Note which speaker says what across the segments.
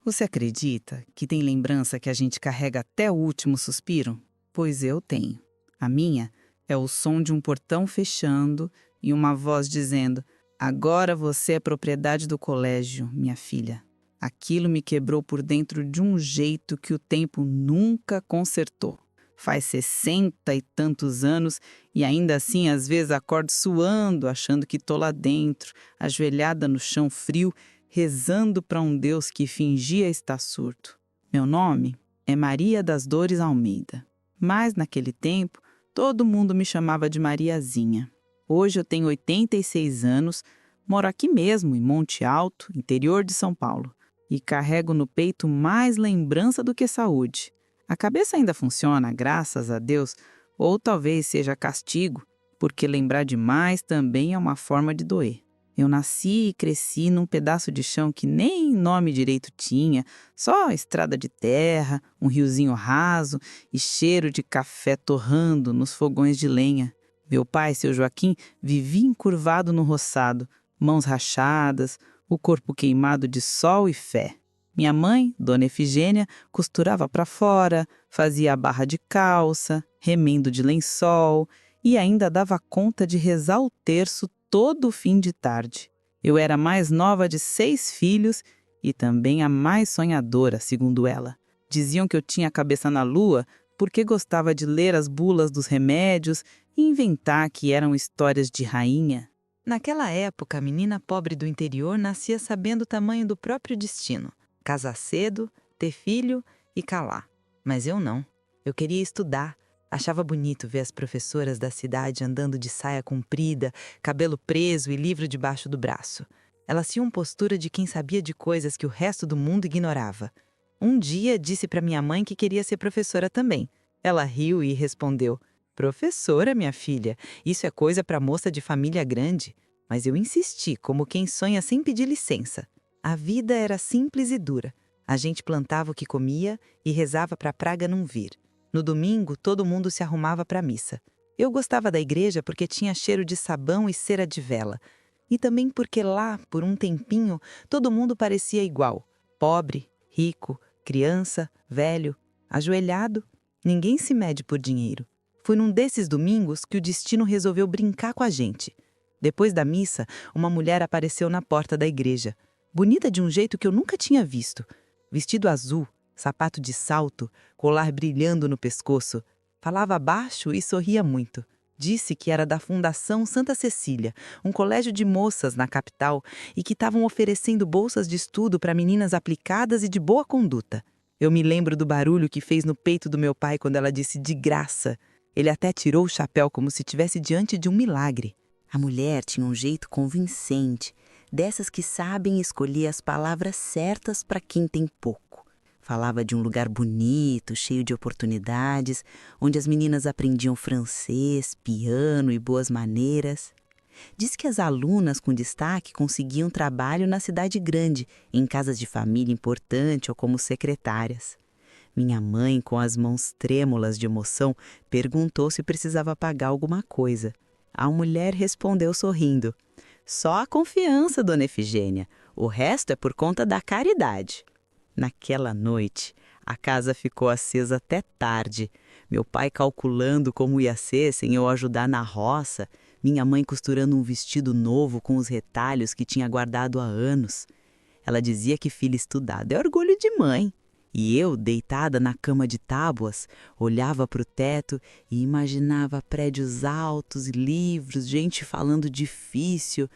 Speaker 1: Você acredita que tem lembrança que a gente carrega até o último suspiro? Pois eu tenho. A minha é o som de um portão fechando e uma voz dizendo: "Agora você é propriedade do colégio, minha filha." Aquilo me quebrou por dentro de um jeito que o tempo nunca consertou. Faz 60 e tantos anos e ainda assim às vezes acordo suando, achando que tô lá dentro, ajoelhada no chão frio, rezando para um Deus que fingia estar surdo. Meu nome é Maria das Dores Almeida, mas naquele tempo todo mundo me chamava de Mariazinha. Hoje eu tenho 86 anos, moro aqui mesmo, em Monte Alto, interior de São Paulo, e carrego no peito mais lembrança do que saúde. A cabeça ainda funciona, graças a Deus, ou talvez seja castigo, porque lembrar demais também é uma forma de doer. Eu nasci e cresci num pedaço de chão que nem nome direito tinha, só estrada de terra, um riozinho raso e cheiro de café torrando nos fogões de lenha. Meu pai, seu Joaquim, vivia encurvado no roçado, mãos rachadas, o corpo queimado de sol e fé. Minha mãe, Dona Efigênia, costurava para fora, fazia a barra de calça, remendo de lençol e ainda dava conta de rezar o terço todo fim de tarde. Eu era a mais nova de 6 filhos e também a mais sonhadora, segundo ela. Diziam que eu tinha a cabeça na lua porque gostava de ler as bulas dos remédios e inventar que eram histórias de rainha.
Speaker 2: Naquela época, a menina pobre do interior nascia sabendo o tamanho do próprio destino. Casar cedo, ter filho e calar. Mas eu não. Eu queria estudar. Achava bonito ver as professoras da cidade andando de saia comprida, cabelo preso e livro debaixo do braço. Elas tinham postura de quem sabia de coisas que o resto do mundo ignorava. Um dia disse para minha mãe que queria ser professora também. Ela riu e respondeu: "Professora, minha filha, isso é coisa para moça de família grande." Mas eu insisti, como quem sonha sem pedir licença. A vida era simples e dura. A gente plantava o que comia e rezava para a praga não vir. No domingo, todo mundo se arrumava para a missa. Eu gostava da igreja porque tinha cheiro de sabão e cera de vela. E também porque lá, por um tempinho, todo mundo parecia igual. Pobre, rico, criança, velho, ajoelhado. Ninguém se mede por dinheiro. Foi num desses domingos que o destino resolveu brincar com a gente. Depois da missa, uma mulher apareceu na porta da igreja. Bonita de um jeito que eu nunca tinha visto. Vestido azul, sapato de salto, colar brilhando no pescoço. Falava baixo e sorria muito. Disse que era da Fundação Santa Cecília, um colégio de moças na capital, e que estavam oferecendo bolsas de estudo para meninas aplicadas e de boa conduta. Eu me lembro do barulho que fez no peito do meu pai quando ela disse de graça. Ele até tirou o chapéu como se estivesse diante de um milagre. A mulher tinha um jeito convincente, dessas que sabem escolher as palavras certas para quem tem pouco. Falava de um lugar bonito, cheio de oportunidades, onde as meninas aprendiam francês, piano e boas maneiras. Diz que as alunas com destaque conseguiam trabalho na cidade grande, em casas de família importante ou como secretárias. Minha mãe, com as mãos trêmulas de emoção, perguntou se precisava pagar alguma coisa. A mulher respondeu sorrindo: "Só a confiança, Dona Efigênia. O resto é por conta da caridade." Naquela noite, a casa ficou acesa até tarde. Meu pai calculando como ia ser sem eu ajudar na roça. Minha mãe costurando um vestido novo com os retalhos que tinha guardado há anos. Ela dizia que filha estudada é orgulho de mãe. E eu, deitada na cama de tábuas, olhava para o teto e imaginava prédios altos e livros, gente falando difícil.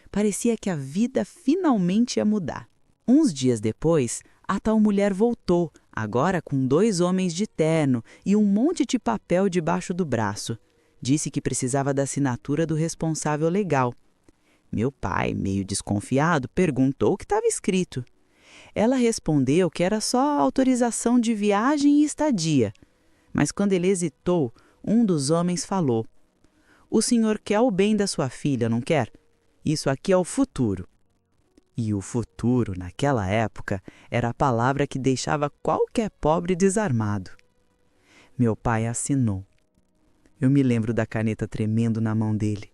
Speaker 2: Parecia que a vida finalmente ia mudar. Uns dias depois, a tal mulher voltou, agora com 2 homens de terno e um monte de papel debaixo do braço. Disse que precisava da assinatura do responsável legal. Meu pai, meio desconfiado, perguntou o que estava escrito. Ela respondeu que era só autorização de viagem e estadia. Mas quando ele hesitou, um dos homens falou: "O senhor quer o bem da sua filha, não quer? Isso aqui é o futuro." E o futuro, naquela época, era a palavra que deixava qualquer pobre desarmado. Meu pai assinou. Eu me lembro da caneta tremendo na mão dele.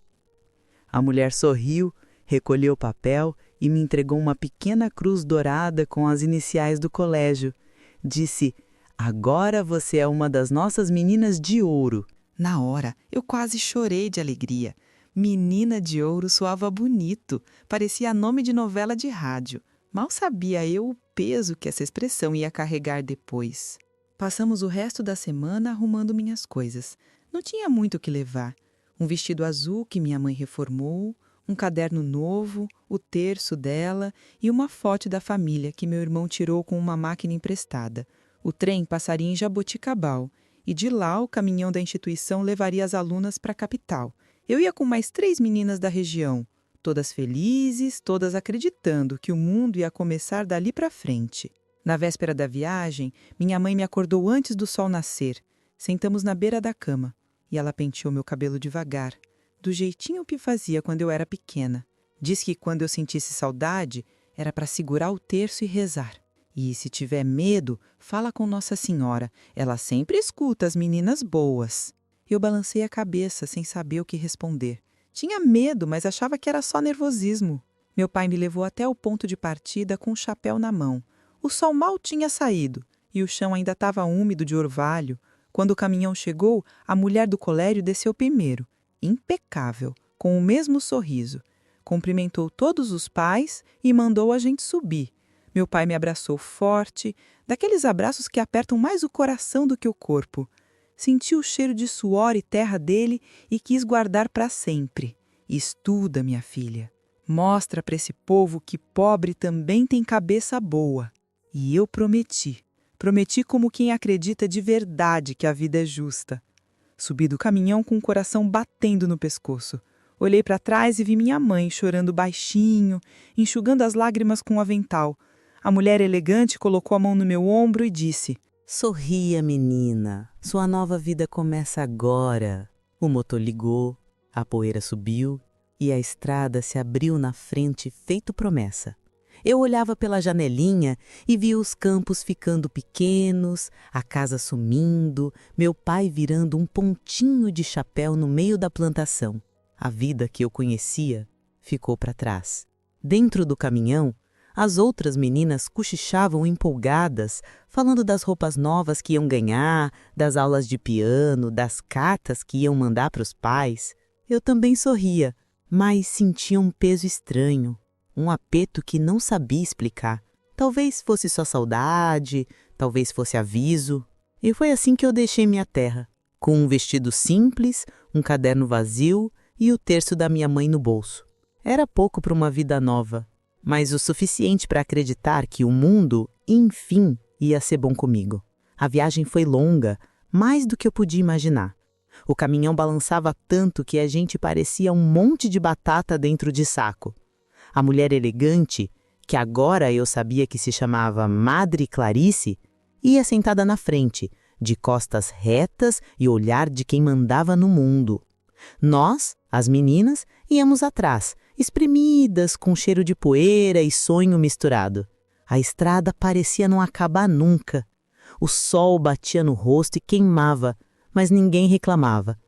Speaker 2: A mulher sorriu, recolheu o papel e me entregou uma pequena cruz dourada com as iniciais do colégio. Disse: "Agora você é uma das nossas meninas de ouro."
Speaker 1: Na hora, eu quase chorei de alegria. Menina de ouro soava bonito, parecia nome de novela de rádio. Mal sabia eu o peso que essa expressão ia carregar depois. Passamos o resto da semana arrumando minhas coisas. Não tinha muito o que levar. Um vestido azul que minha mãe reformou, um caderno novo, o terço dela e uma foto da família que meu irmão tirou com uma máquina emprestada. O trem passaria em Jaboticabal e de lá o caminhão da instituição levaria as alunas para a capital. Eu ia com mais 3 meninas da região, todas felizes, todas acreditando que o mundo ia começar dali para frente. Na véspera da viagem, minha mãe me acordou antes do sol nascer. Sentamos na beira da cama e ela penteou meu cabelo devagar, do jeitinho que fazia quando eu era pequena. Diz que quando eu sentisse saudade, era para segurar o terço e rezar. E se tiver medo, fala com Nossa Senhora. Ela sempre escuta as meninas boas. Eu balancei a cabeça sem saber o que responder. Tinha medo, mas achava que era só nervosismo. Meu pai me levou até o ponto de partida com o chapéu na mão. O sol mal tinha saído e o chão ainda estava úmido de orvalho. Quando o caminhão chegou, a mulher do colégio desceu primeiro, impecável, com o mesmo sorriso. Cumprimentou todos os pais e mandou a gente subir. Meu pai me abraçou forte, daqueles abraços que apertam mais o coração do que o corpo. Senti o cheiro de suor e terra dele e quis guardar para sempre. Estuda, minha filha. Mostra para esse povo que pobre também tem cabeça boa. E eu prometi. Prometi como quem acredita de verdade que a vida é justa. Subi do caminhão com o coração batendo no pescoço. Olhei para trás e vi minha mãe chorando baixinho, enxugando as lágrimas com o avental. A mulher elegante colocou a mão no meu ombro e disse:
Speaker 2: "Sorria, menina. Sua nova vida começa agora." O motor ligou, a poeira subiu e a estrada se abriu na frente feito promessa. Eu olhava pela janelinha e via os campos ficando pequenos, a casa sumindo, meu pai virando um pontinho de chapéu no meio da plantação. A vida que eu conhecia ficou para trás. Dentro do caminhão, as outras meninas cochichavam empolgadas, falando das roupas novas que iam ganhar, das aulas de piano, das cartas que iam mandar para os pais. Eu também sorria, mas sentia um peso estranho, um aperto que não sabia explicar. Talvez fosse só saudade, talvez fosse aviso. E foi assim que eu deixei minha terra, com um vestido simples, um caderno vazio e o terço da minha mãe no bolso. Era pouco para uma vida nova, mas o suficiente para acreditar que o mundo, enfim, ia ser bom comigo. A viagem foi longa, mais do que eu podia imaginar. O caminhão balançava tanto que a gente parecia um monte de batata dentro de saco. A mulher elegante, que agora eu sabia que se chamava Madre Clarice, ia sentada na frente, de costas retas e olhar de quem mandava no mundo. Nós, as meninas, íamos atrás, espremidas, com cheiro de poeira e sonho misturado. A estrada parecia não acabar nunca. O sol batia no rosto e queimava, mas ninguém reclamava.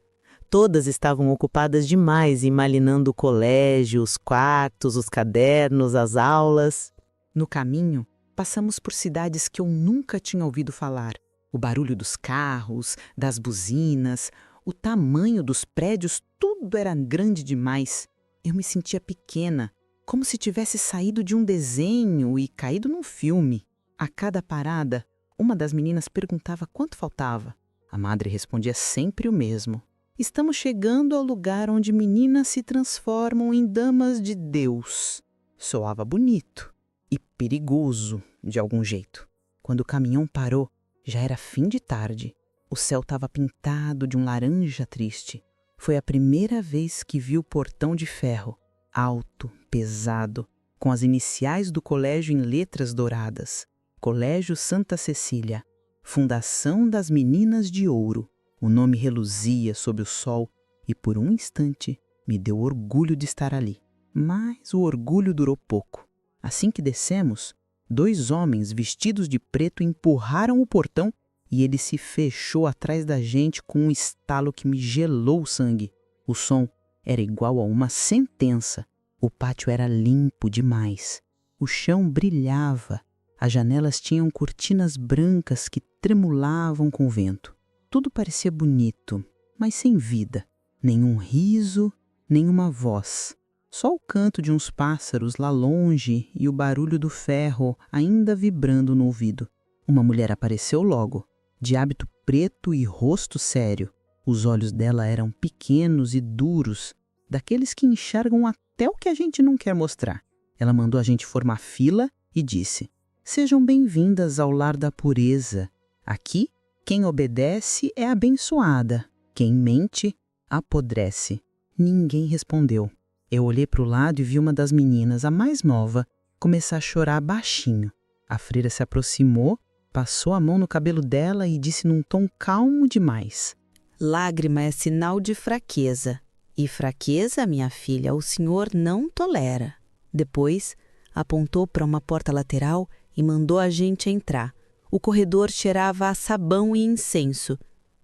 Speaker 2: Todas estavam ocupadas demais imaginando o colégio, os quartos, os cadernos, as aulas. No caminho, passamos por cidades que eu nunca tinha ouvido falar. O barulho dos carros, das buzinas, o tamanho dos prédios, tudo era grande demais. Eu me sentia pequena, como se tivesse saído de um desenho e caído num filme. A cada parada, uma das meninas perguntava quanto faltava. A madre respondia sempre o mesmo: "Estamos chegando ao lugar onde meninas se transformam em damas de Deus." Soava bonito e perigoso, de algum jeito. Quando o caminhão parou, já era fim de tarde. O céu estava pintado de um laranja triste. Foi a primeira vez que vi o portão de ferro, alto, pesado, com as iniciais do colégio em letras douradas. Colégio Santa Cecília, Fundação das Meninas de Ouro. O nome reluzia sob o sol e por um instante me deu orgulho de estar ali. Mas o orgulho durou pouco. Assim que descemos, 2 homens vestidos de preto empurraram o portão e ele se fechou atrás da gente com um estalo que me gelou o sangue. O som era igual a uma sentença.
Speaker 3: O pátio era limpo demais. O chão brilhava. As janelas tinham cortinas brancas que tremulavam com o vento. Tudo parecia bonito, mas sem vida. Nenhum riso, nenhuma voz. Só o canto de uns pássaros lá longe e o barulho do ferro ainda vibrando no ouvido. Uma mulher apareceu logo, de hábito preto e rosto sério. Os olhos dela eram pequenos e duros, daqueles que enxergam até o que a gente não quer mostrar. Ela mandou a gente formar fila e disse: "Sejam bem-vindas ao lar da pureza. Aqui, quem obedece é abençoada. Quem mente, apodrece." Ninguém respondeu. Eu olhei para o lado e vi uma das meninas, a mais nova, começar a chorar baixinho. A freira se aproximou, passou a mão no cabelo dela e disse num tom calmo demais:
Speaker 4: "Lágrima é sinal de fraqueza. E fraqueza, minha filha, o senhor não tolera." Depois, apontou para uma porta lateral e mandou a gente entrar. O corredor cheirava a sabão e incenso.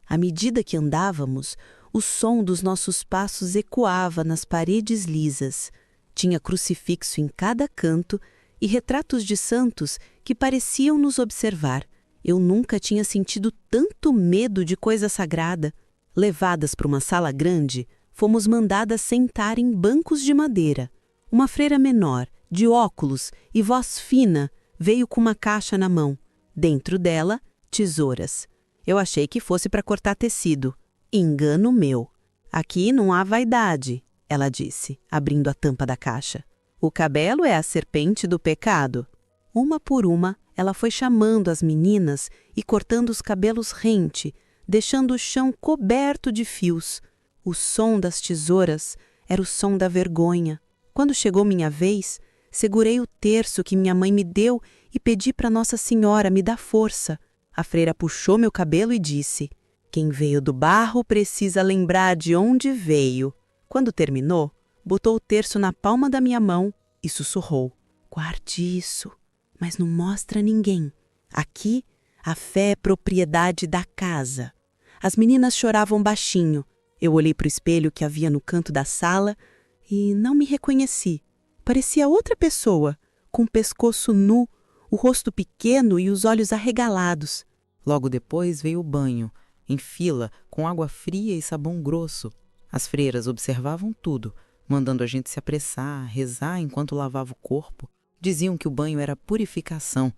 Speaker 4: À medida que andávamos, o som dos nossos passos ecoava nas paredes lisas. Tinha crucifixo em cada canto e retratos de santos que pareciam nos observar. Eu nunca tinha sentido tanto medo de coisa sagrada. Levadas para uma sala grande, fomos mandadas sentar em bancos de madeira. Uma freira menor, de óculos e voz fina, veio com uma caixa na mão. Dentro dela, tesouras. Eu achei que fosse para cortar tecido. Engano meu. "Aqui não há vaidade", ela disse, abrindo a tampa da caixa. "O cabelo é a serpente do pecado." Uma por uma, ela foi chamando as meninas e cortando os cabelos rente, deixando o chão coberto de fios. O som das tesouras era o som da vergonha. Quando chegou minha vez, segurei o terço que minha mãe me deu e pedi para Nossa Senhora me dar força. A freira puxou meu cabelo e disse: "Quem veio do barro precisa lembrar de onde veio." Quando terminou, botou o terço na palma da minha mão e sussurrou: "Guarde isso, mas não mostra a ninguém. Aqui, a fé é propriedade da casa." As meninas choravam baixinho. Eu olhei para o espelho que havia no canto da sala e não me reconheci. Parecia outra pessoa, com o pescoço nu, o rosto pequeno e os olhos arregalados.
Speaker 2: Logo depois veio o banho, em fila, com água fria e sabão grosso. As freiras observavam tudo, mandando a gente se apressar, rezar enquanto lavava o corpo. Diziam que o banho era purificação.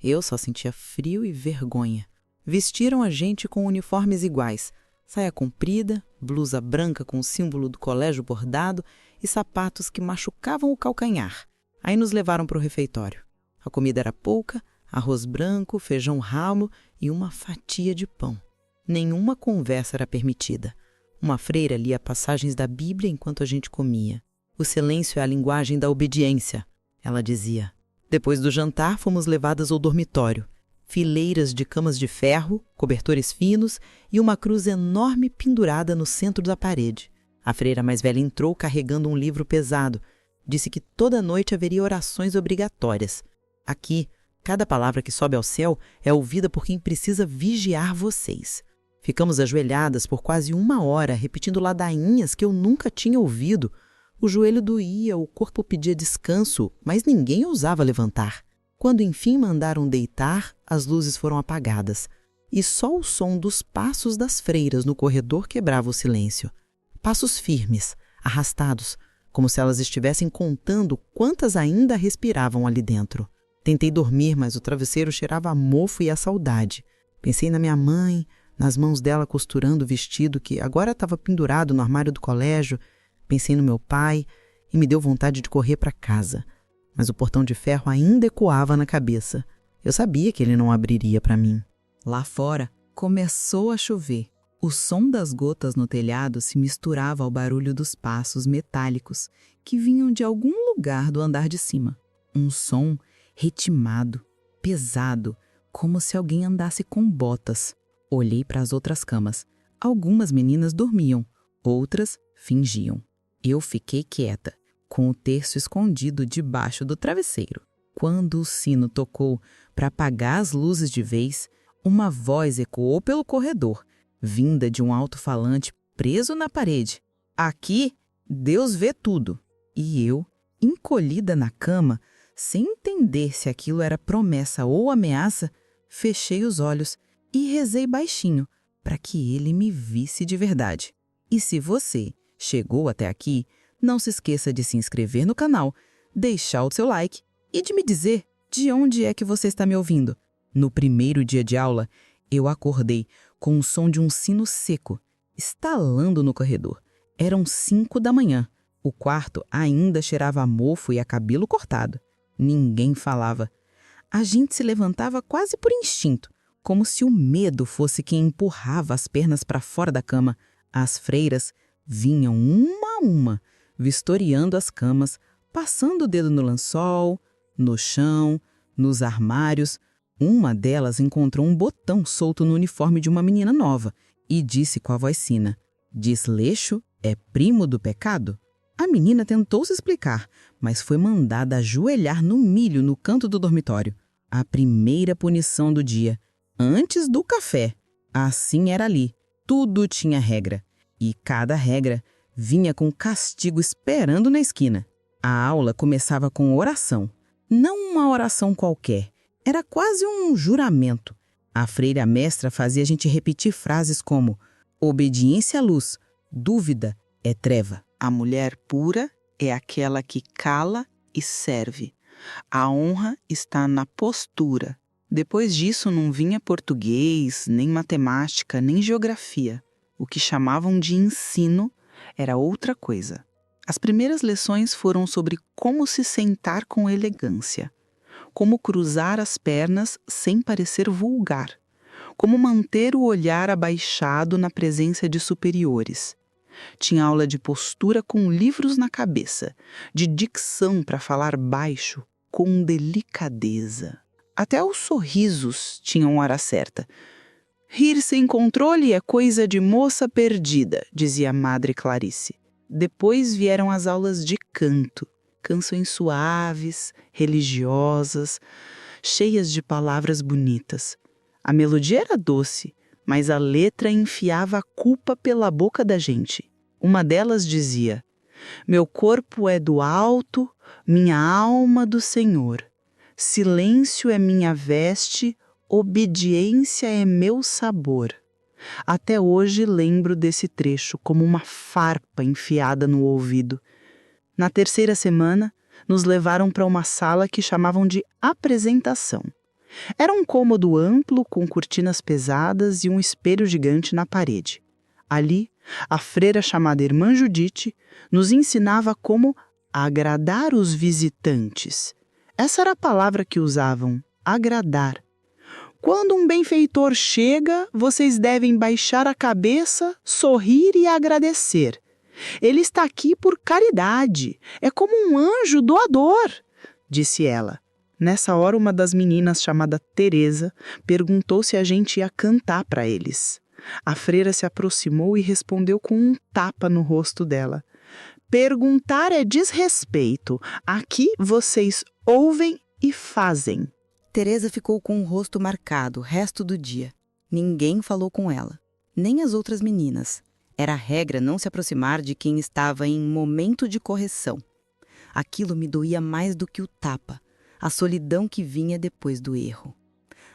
Speaker 2: Eu só sentia frio e vergonha. Vestiram a gente com uniformes iguais, saia comprida, blusa branca com o símbolo do colégio bordado e sapatos que machucavam o calcanhar. Aí nos levaram para o refeitório. A comida era pouca, arroz branco, feijão ralo e uma fatia de pão. Nenhuma conversa era permitida. Uma freira lia passagens da Bíblia enquanto a gente comia. "O silêncio é a linguagem da obediência", ela dizia. Depois do jantar, fomos levadas ao dormitório. Fileiras de camas de ferro, cobertores finos e uma cruz enorme pendurada no centro da parede. A freira mais velha entrou carregando um livro pesado. Disse que toda noite haveria orações obrigatórias. Aqui, cada palavra que sobe ao céu é ouvida por quem precisa vigiar vocês. Ficamos ajoelhadas por quase 1 hora, repetindo ladainhas que eu nunca tinha ouvido. O joelho doía, o corpo pedia descanso, mas ninguém ousava levantar. Quando enfim mandaram deitar, as luzes foram apagadas, e só o som dos passos das freiras no corredor quebrava o silêncio. Passos firmes, arrastados, como se elas estivessem contando quantas ainda respiravam ali dentro. Tentei dormir, mas o travesseiro cheirava a mofo e a saudade. Pensei na minha mãe, nas mãos dela costurando o vestido que agora estava pendurado no armário do colégio. Pensei no meu pai e me deu vontade de correr para casa. Mas o portão de ferro ainda ecoava na cabeça. Eu sabia que ele não abriria para mim.
Speaker 1: Lá fora, começou a chover. O som das gotas no telhado se misturava ao barulho dos passos metálicos que vinham de algum lugar do andar de cima. Um som ritmado, pesado, como se alguém andasse com botas. Olhei para as outras camas. Algumas meninas dormiam, outras fingiam. Eu fiquei quieta, com o terço escondido debaixo do travesseiro. Quando o sino tocou para apagar as luzes de vez, uma voz ecoou pelo corredor, vinda de um alto-falante preso na parede. "Aqui, Deus vê tudo." E eu
Speaker 2: Encolhida na cama, sem entender se aquilo era promessa ou ameaça, fechei os olhos e rezei baixinho para que ele me visse de verdade. E se você chegou até aqui, não se esqueça de se inscrever no canal, deixar o seu like e de me dizer de onde é que você está me ouvindo. No primeiro dia de aula, eu acordei com o som de um sino seco, estalando no corredor. Eram 5 da manhã. O quarto ainda cheirava a mofo e a cabelo cortado. Ninguém falava. A gente se levantava quase por instinto, como se o medo fosse quem empurrava as pernas para fora da cama. As freiras vinham uma a uma, vistoriando as camas, passando o dedo no lençol, no chão, nos armários. Uma delas encontrou um botão solto no uniforme de uma menina nova e disse com a voz fina: "Desleixo é primo do pecado?" A menina tentou se explicar, mas foi mandada ajoelhar no milho no canto do dormitório. A primeira punição do dia, antes do café. Assim era ali. Tudo tinha regra. E cada regra vinha com castigo esperando na esquina. A aula começava com oração. Não uma oração qualquer. Era quase um juramento. A freira mestra fazia a gente repetir frases como: obediência à luz, dúvida é treva.
Speaker 5: A mulher pura é aquela que cala e serve. A honra está na postura. Depois disso não vinha português, nem matemática, nem geografia. O que chamavam de ensino era outra coisa. As primeiras lições foram sobre como se sentar com elegância, como cruzar as pernas sem parecer vulgar, como manter o olhar abaixado na presença de superiores. Tinha aula de postura com livros na cabeça, de dicção para falar baixo, com delicadeza. Até os sorrisos tinham hora certa. Rir sem controle é coisa de moça perdida, dizia a Madre Clarice. Depois vieram as aulas de canto, canções suaves, religiosas, cheias de palavras bonitas. A melodia era doce, mas a letra enfiava a culpa pela boca da gente. Uma delas dizia: meu corpo é do alto, minha alma do Senhor. Silêncio é minha veste, obediência é meu sabor. Até hoje lembro desse trecho como uma farpa enfiada no ouvido. Na terceira semana, nos levaram para uma sala que chamavam de apresentação. Era um cômodo amplo com cortinas pesadas e um espelho gigante na parede. Ali, a freira chamada Irmã Judite nos ensinava como agradar os visitantes. Essa era a palavra que usavam, agradar. Quando um benfeitor chega, vocês devem baixar a cabeça, sorrir e agradecer. Ele está aqui por caridade, é como um anjo doador, disse ela. Nessa hora, uma das meninas, chamada Teresa, perguntou se a gente ia cantar para eles. A freira se aproximou e respondeu com um tapa no rosto dela. Perguntar é desrespeito. Aqui vocês ouvem e fazem.
Speaker 4: Teresa ficou com o rosto marcado o resto do dia. Ninguém falou com ela, nem as outras meninas. Era a regra não se aproximar de quem estava em momento de correção. Aquilo me doía mais do que o tapa, a solidão que vinha depois do erro.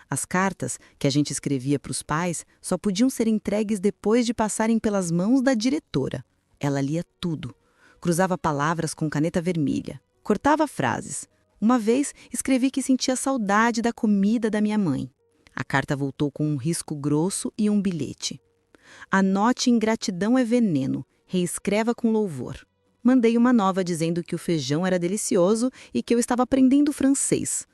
Speaker 4: As cartas que a gente escrevia para os pais só podiam ser entregues depois de passarem pelas mãos da diretora. Ela lia tudo, cruzava palavras com caneta vermelha, cortava frases. Uma vez escrevi que sentia saudade da comida da minha mãe. A carta voltou com um risco grosso e um bilhete. Anote ingratidão é veneno, reescreva com louvor. Mandei uma nova dizendo que o feijão era delicioso e que eu estava aprendendo francês.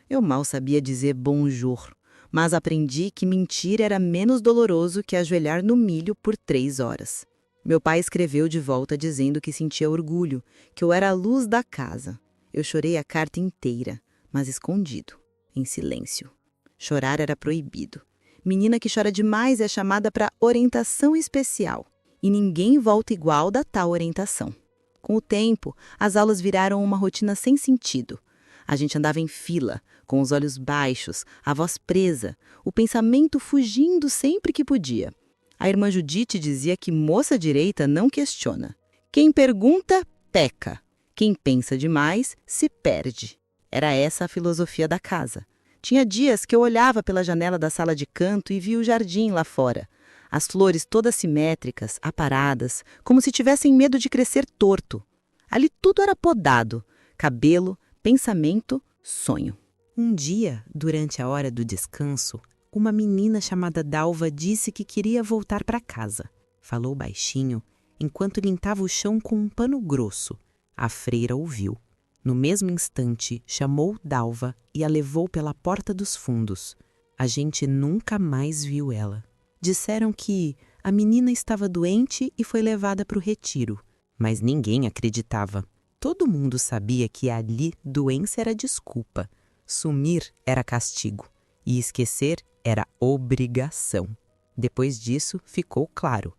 Speaker 4: Eu mal sabia dizer bonjour, mas aprendi que mentir era menos doloroso que ajoelhar no milho por 3 horas. Meu pai escreveu de volta dizendo que sentia orgulho, que eu era a luz da casa. Eu chorei a carta inteira, mas escondido, em silêncio. Chorar era proibido. Menina que chora demais é chamada para orientação especial. E ninguém volta igual da tal orientação. Com o tempo, as aulas viraram uma rotina sem sentido. A gente andava em fila, com os olhos baixos, a voz presa, o pensamento fugindo sempre que podia. A irmã Judite dizia que moça direita não questiona. Quem pergunta, peca. Quem pensa demais se perde. Era essa a filosofia da casa. Tinha dias que eu olhava pela janela da sala de canto e via o jardim lá fora. As flores todas simétricas, aparadas, como se tivessem medo de crescer torto. Ali tudo era podado: cabelo, pensamento, sonho.
Speaker 3: Um dia, durante a hora do descanso, uma menina chamada Dalva disse que queria voltar para casa. Falou baixinho, enquanto limpava o chão com um pano grosso. A freira ouviu. No mesmo instante, chamou Dalva e a levou pela porta dos fundos. A gente nunca mais viu ela. Disseram que a menina estava doente e foi levada para o retiro. Mas ninguém acreditava. Todo mundo sabia que ali doença era desculpa. Sumir era castigo. E esquecer era obrigação. Depois disso, ficou claro.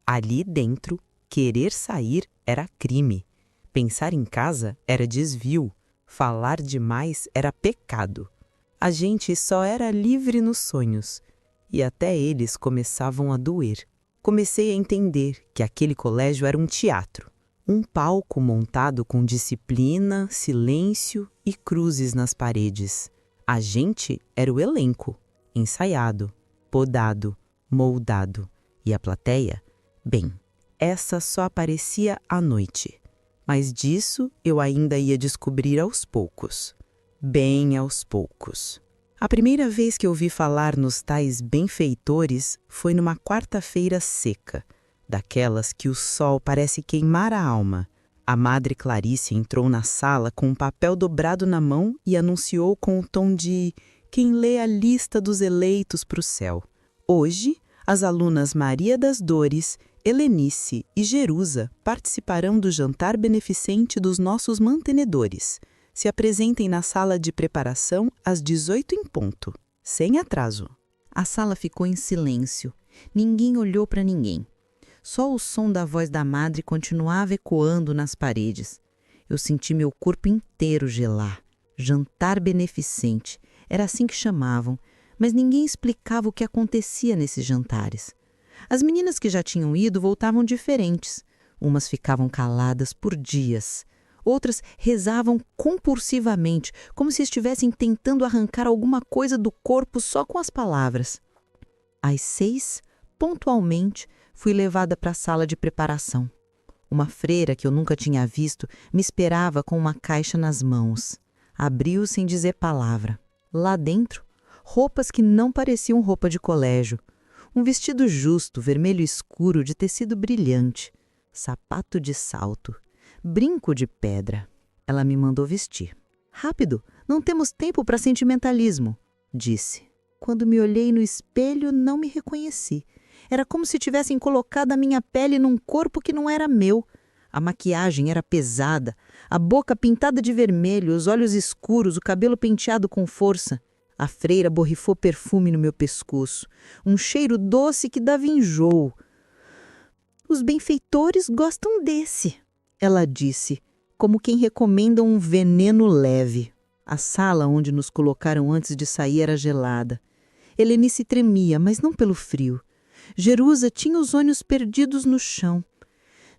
Speaker 3: Ali dentro, querer sair era crime. Pensar em casa era desvio. Falar demais era pecado. A gente só era livre nos sonhos. E até eles começavam a doer. Comecei a entender que aquele colégio era um teatro. Um palco montado com disciplina, silêncio e cruzes nas paredes. A gente era o elenco, ensaiado, podado, moldado. E a plateia? Bem, essa só aparecia à noite. Mas disso eu ainda ia descobrir aos poucos. Bem aos poucos. A primeira vez que ouvi falar nos tais benfeitores foi numa quarta-feira seca, daquelas que o sol parece queimar a alma. A Madre Clarice entrou na sala com um papel dobrado na mão e anunciou com o tom de quem lê a lista dos eleitos para o céu. Hoje, as alunas Maria das Dores, Helenice e Jerusa participarão do jantar beneficente dos nossos mantenedores. Se apresentem na sala de preparação às 18 em ponto, sem atraso.
Speaker 4: A sala ficou em silêncio. Ninguém olhou para ninguém. Só o som da voz da madre continuava ecoando nas paredes. Eu senti meu corpo inteiro gelar. Jantar beneficente. Era assim que chamavam, mas ninguém explicava o que acontecia nesses jantares. As meninas que já tinham ido voltavam diferentes. Umas ficavam caladas por dias. Outras rezavam compulsivamente, como se estivessem tentando arrancar alguma coisa do corpo só com as palavras. Às 6, pontualmente, fui levada para a sala de preparação. Uma freira que eu nunca tinha visto me esperava com uma caixa nas mãos. Abriu sem dizer palavra. Lá dentro, roupas que não pareciam roupa de colégio. Um vestido justo, vermelho escuro, de tecido brilhante. Sapato de salto. Brinco de pedra. Ela me mandou vestir. Rápido, não temos tempo para sentimentalismo, disse. Quando me olhei no espelho, não me reconheci. Era como se tivessem colocado a minha pele num corpo que não era meu. A maquiagem era pesada, a boca pintada de vermelho, os olhos escuros, o cabelo penteado com força. A freira borrifou perfume no meu pescoço, um cheiro doce que dava enjoo. Os benfeitores gostam desse, ela disse, como quem recomenda um veneno leve. A sala onde nos colocaram antes de sair era gelada. Helenice tremia, mas não pelo frio. Jerusa tinha os olhos perdidos no chão.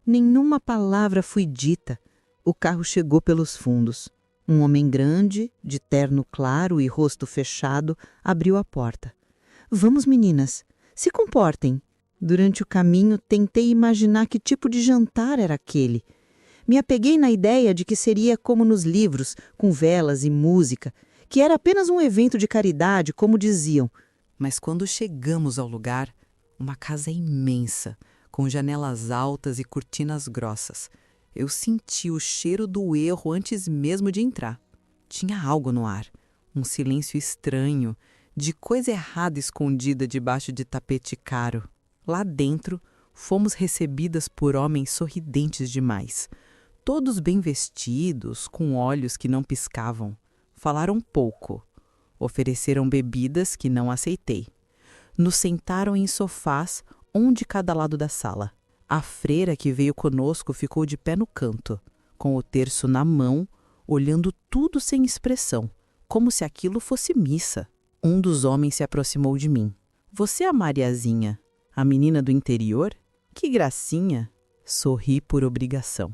Speaker 4: Nenhuma palavra foi dita. O carro chegou pelos fundos. Um homem grande, de terno claro e rosto fechado, abriu a porta. Vamos, meninas, se comportem. Durante o caminho, tentei imaginar que tipo de jantar era aquele. Me apeguei na ideia de que seria como nos livros, com velas e música, que era apenas um evento de caridade, como diziam.
Speaker 1: Mas quando chegamos ao lugar, uma casa imensa, com janelas altas e cortinas grossas. Eu senti o cheiro do erro antes mesmo de entrar. Tinha algo no ar, um silêncio estranho, de coisa errada escondida debaixo de tapete caro. Lá dentro, fomos recebidas por homens sorridentes demais, todos bem vestidos, com olhos que não piscavam. Falaram pouco. Ofereceram bebidas que não aceitei. Nos sentaram em sofás, um de cada lado da sala. A freira que veio conosco ficou de pé no canto, com o terço na mão, olhando tudo sem expressão, como se aquilo fosse missa. Um dos homens se aproximou de mim. Você é a Mariazinha, a menina do interior? Que gracinha! Sorri por obrigação.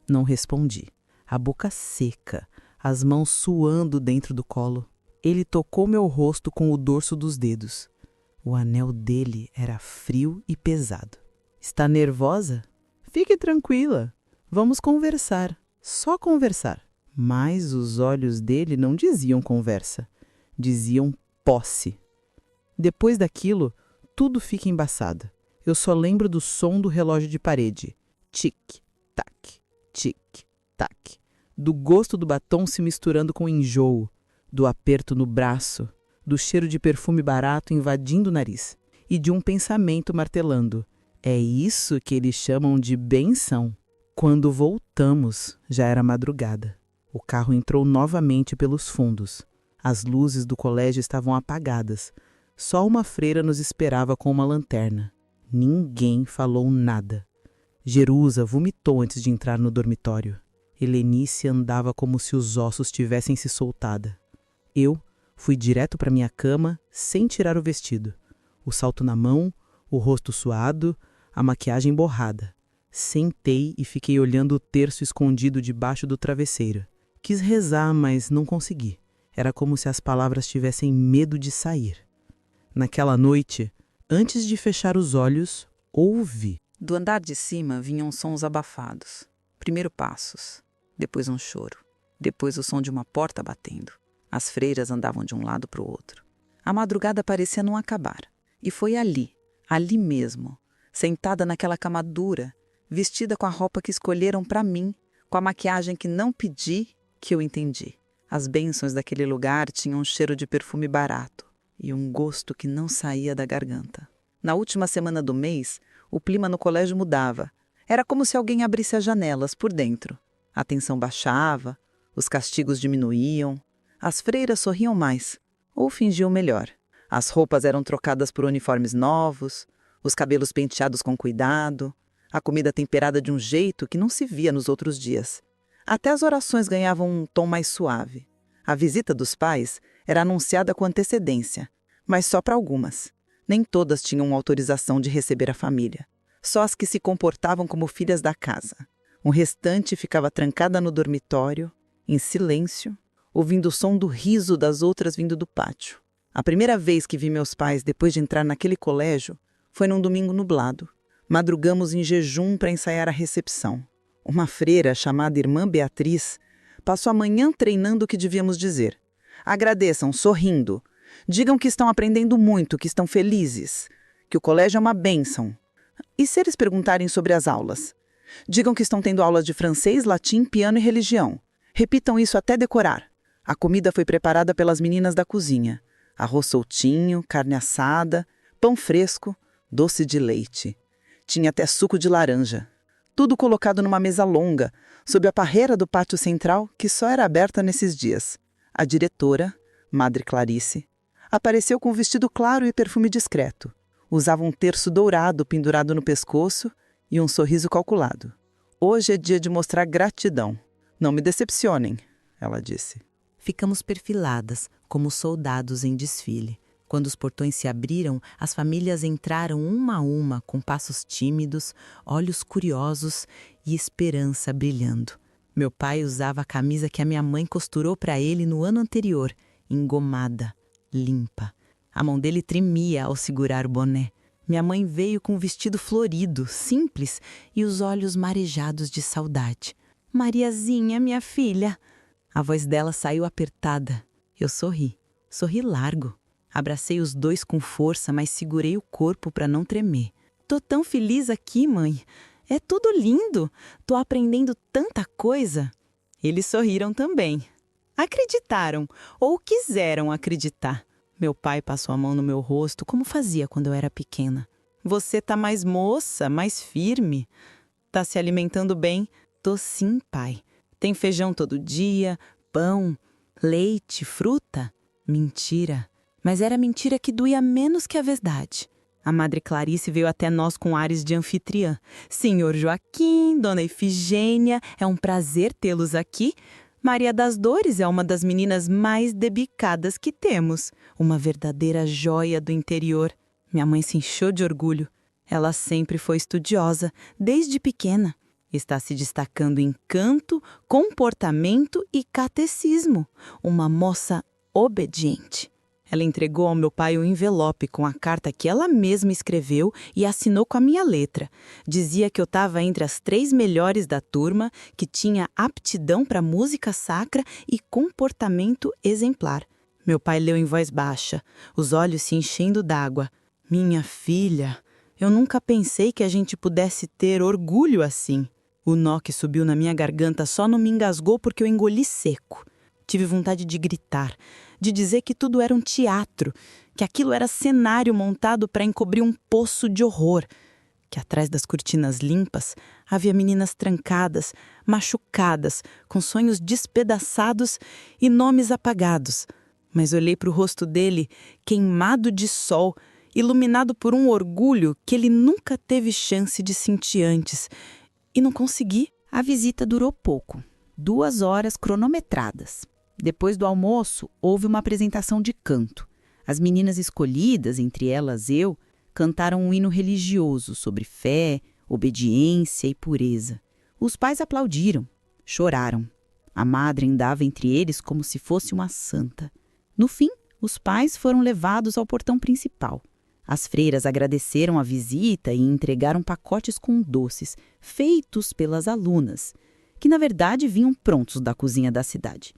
Speaker 1: Não respondi.
Speaker 3: a boca seca, as mãos suando dentro do colo. Ele tocou meu rosto com o dorso dos dedos. O anel dele era frio e pesado. Está nervosa? Fique tranquila. Vamos conversar. Só conversar. Mas os olhos dele não diziam conversa. Diziam posse. Depois daquilo, tudo fica embaçado. Eu só lembro do som do relógio de parede. Tic-tac, tic-tac. Do gosto do batom se misturando com o enjoo. Do aperto no braço. Do cheiro de perfume barato invadindo o nariz. E de um pensamento martelando. É isso que eles chamam de benção. Quando voltamos, já era madrugada. O carro entrou novamente pelos fundos. As luzes do colégio estavam apagadas. Só uma freira nos esperava com uma lanterna. Ninguém falou nada. Jerusa vomitou antes de entrar no dormitório. Helenice andava como se os ossos tivessem se soltado. Eu fui direto para minha cama, sem tirar o vestido. O salto na mão, o rosto suado, a maquiagem borrada. Sentei e fiquei olhando o terço escondido debaixo do travesseiro. Quis rezar, mas não consegui. Era como se as palavras tivessem medo de sair. Naquela noite, antes de fechar os olhos, ouvi.
Speaker 2: Do andar de cima vinham sons abafados. Primeiro passos, depois um choro, depois o som de uma porta batendo. As freiras andavam de um lado para o outro. A madrugada parecia não acabar. E foi ali mesmo, sentada naquela cama dura, vestida com a roupa que escolheram para mim, com a maquiagem que não pedi, que eu entendi. As bênçãos daquele lugar tinham um cheiro de perfume barato e um gosto que não saía da garganta. Na última semana do mês, o clima no colégio mudava. Era como se alguém abrisse as janelas por dentro. A tensão baixava, os castigos diminuíam, as freiras sorriam mais, ou fingiam melhor. As roupas eram trocadas por uniformes novos, os cabelos penteados com cuidado, a comida temperada de um jeito que não se via nos outros dias. Até as orações ganhavam um tom mais suave. A visita dos pais era anunciada com antecedência, mas só para algumas. Nem todas tinham autorização de receber a família. Só as que se comportavam como filhas da casa. O restante ficava trancada no dormitório, em silêncio, ouvindo o som do riso das outras vindo do pátio. A primeira vez que vi meus pais depois de entrar naquele colégio foi num domingo nublado. Madrugamos em jejum para ensaiar a recepção. Uma freira chamada Irmã Beatriz passou a manhã treinando o que devíamos dizer. Agradeçam, sorrindo. Digam que estão aprendendo muito, que estão felizes, que o colégio é uma bênção. E se eles perguntarem sobre as aulas? Digam que estão tendo aulas de francês, latim, piano e religião. Repitam isso até decorar. A comida foi preparada pelas meninas da cozinha. Arroz soltinho, carne assada, pão fresco, doce de leite. Tinha até suco de laranja. Tudo colocado numa mesa longa, sob a parreira do pátio central, que só era aberta nesses dias. A diretora, Madre Clarice, apareceu com um vestido claro e perfume discreto. Usava um terço dourado pendurado no pescoço e um sorriso calculado. Hoje é dia de mostrar gratidão. Não me decepcionem, ela disse.
Speaker 4: Ficamos perfiladas, como soldados em desfile. Quando os portões se abriram, as famílias entraram uma a uma, com passos tímidos, olhos curiosos e esperança brilhando. Meu pai usava a camisa que a minha mãe costurou para ele no ano anterior, engomada, limpa. A mão dele tremia ao segurar o boné. Minha mãe veio com um vestido florido, simples, e os olhos marejados de saudade. Mariazinha, minha filha! A voz dela saiu apertada. Eu sorri largo. Abracei os dois com força, mas segurei o corpo para não tremer. Tô tão feliz aqui, mãe. É tudo lindo. Tô aprendendo tanta coisa. Eles sorriram também. Acreditaram, ou quiseram acreditar. Meu pai passou a mão no meu rosto, como fazia quando eu era pequena. Você tá mais moça, mais firme. Tá se alimentando bem? Tô sim, pai. Tem feijão todo dia, pão, leite, fruta? Mentira. Mas era mentira que doía menos que a verdade. A Madre Clarice veio até nós com ares de anfitriã. Senhor Joaquim, Dona Efigênia, é um prazer tê-los aqui. Maria das Dores é uma das meninas mais debicadas que temos. Uma verdadeira joia do interior. Minha mãe se inchou de orgulho. Ela sempre foi estudiosa, desde pequena. Está se destacando em canto, comportamento e catecismo. Uma moça obediente. Ela entregou ao meu pai um envelope com a carta que ela mesma escreveu e assinou com a minha letra. Dizia que eu estava entre as 3 melhores da turma, que tinha aptidão para música sacra e comportamento exemplar. Meu pai leu em voz baixa, os olhos se enchendo d'água. Minha filha, eu nunca pensei que a gente pudesse ter orgulho assim. O nó que subiu na minha garganta só não me engasgou porque eu engoli seco. Tive vontade de gritar, de dizer que tudo era um teatro, que aquilo era cenário montado para encobrir um poço de horror, que atrás das cortinas limpas havia meninas trancadas, machucadas, com sonhos despedaçados e nomes apagados. Mas olhei para o rosto dele, queimado de sol, iluminado por um orgulho que ele nunca teve chance de sentir antes, e não consegui.
Speaker 6: A visita durou pouco, 2 horas cronometradas. Depois do almoço, houve uma apresentação de canto. As meninas escolhidas, entre elas eu, cantaram um hino religioso sobre fé, obediência e pureza. Os pais aplaudiram, choraram. A madre andava entre eles como se fosse uma santa. No fim, os pais foram levados ao portão principal. As freiras agradeceram a visita e entregaram pacotes com doces, feitos pelas alunas, que na verdade vinham prontos da cozinha da cidade.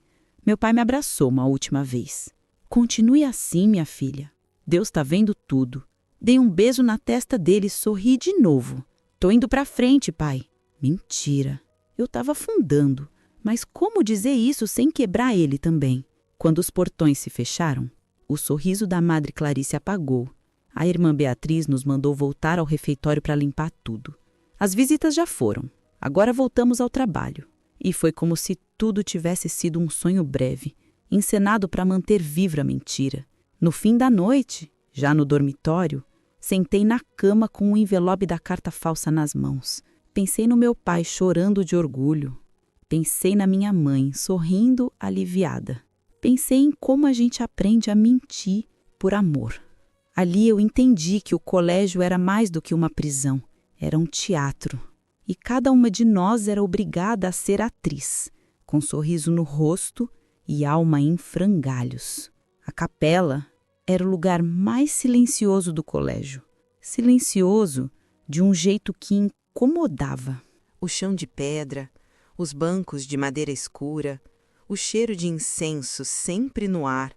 Speaker 6: Meu pai me abraçou uma última vez. Continue assim, minha filha. Deus está vendo tudo. Dei um beijo na testa dele e sorri de novo. Tô indo pra frente, pai. Mentira. Eu estava afundando. Mas como dizer isso sem quebrar ele também? Quando os portões se fecharam, o sorriso da Madre Clarice apagou. A irmã Beatriz nos mandou voltar ao refeitório para limpar tudo. As visitas já foram. Agora voltamos ao trabalho. E foi como se tudo tivesse sido um sonho breve, encenado para manter viva a mentira. No fim da noite, já no dormitório, sentei na cama com o envelope da carta falsa nas mãos. Pensei no meu pai chorando de orgulho. Pensei na minha mãe sorrindo aliviada. Pensei em como a gente aprende a mentir por amor. Ali eu entendi que o colégio era mais do que uma prisão, era um teatro. E cada uma de nós era obrigada a ser atriz, com sorriso no rosto e alma em frangalhos. A capela era o lugar mais silencioso do colégio. Silencioso de um jeito que incomodava.
Speaker 2: O chão de pedra, os bancos de madeira escura, o cheiro de incenso sempre no ar.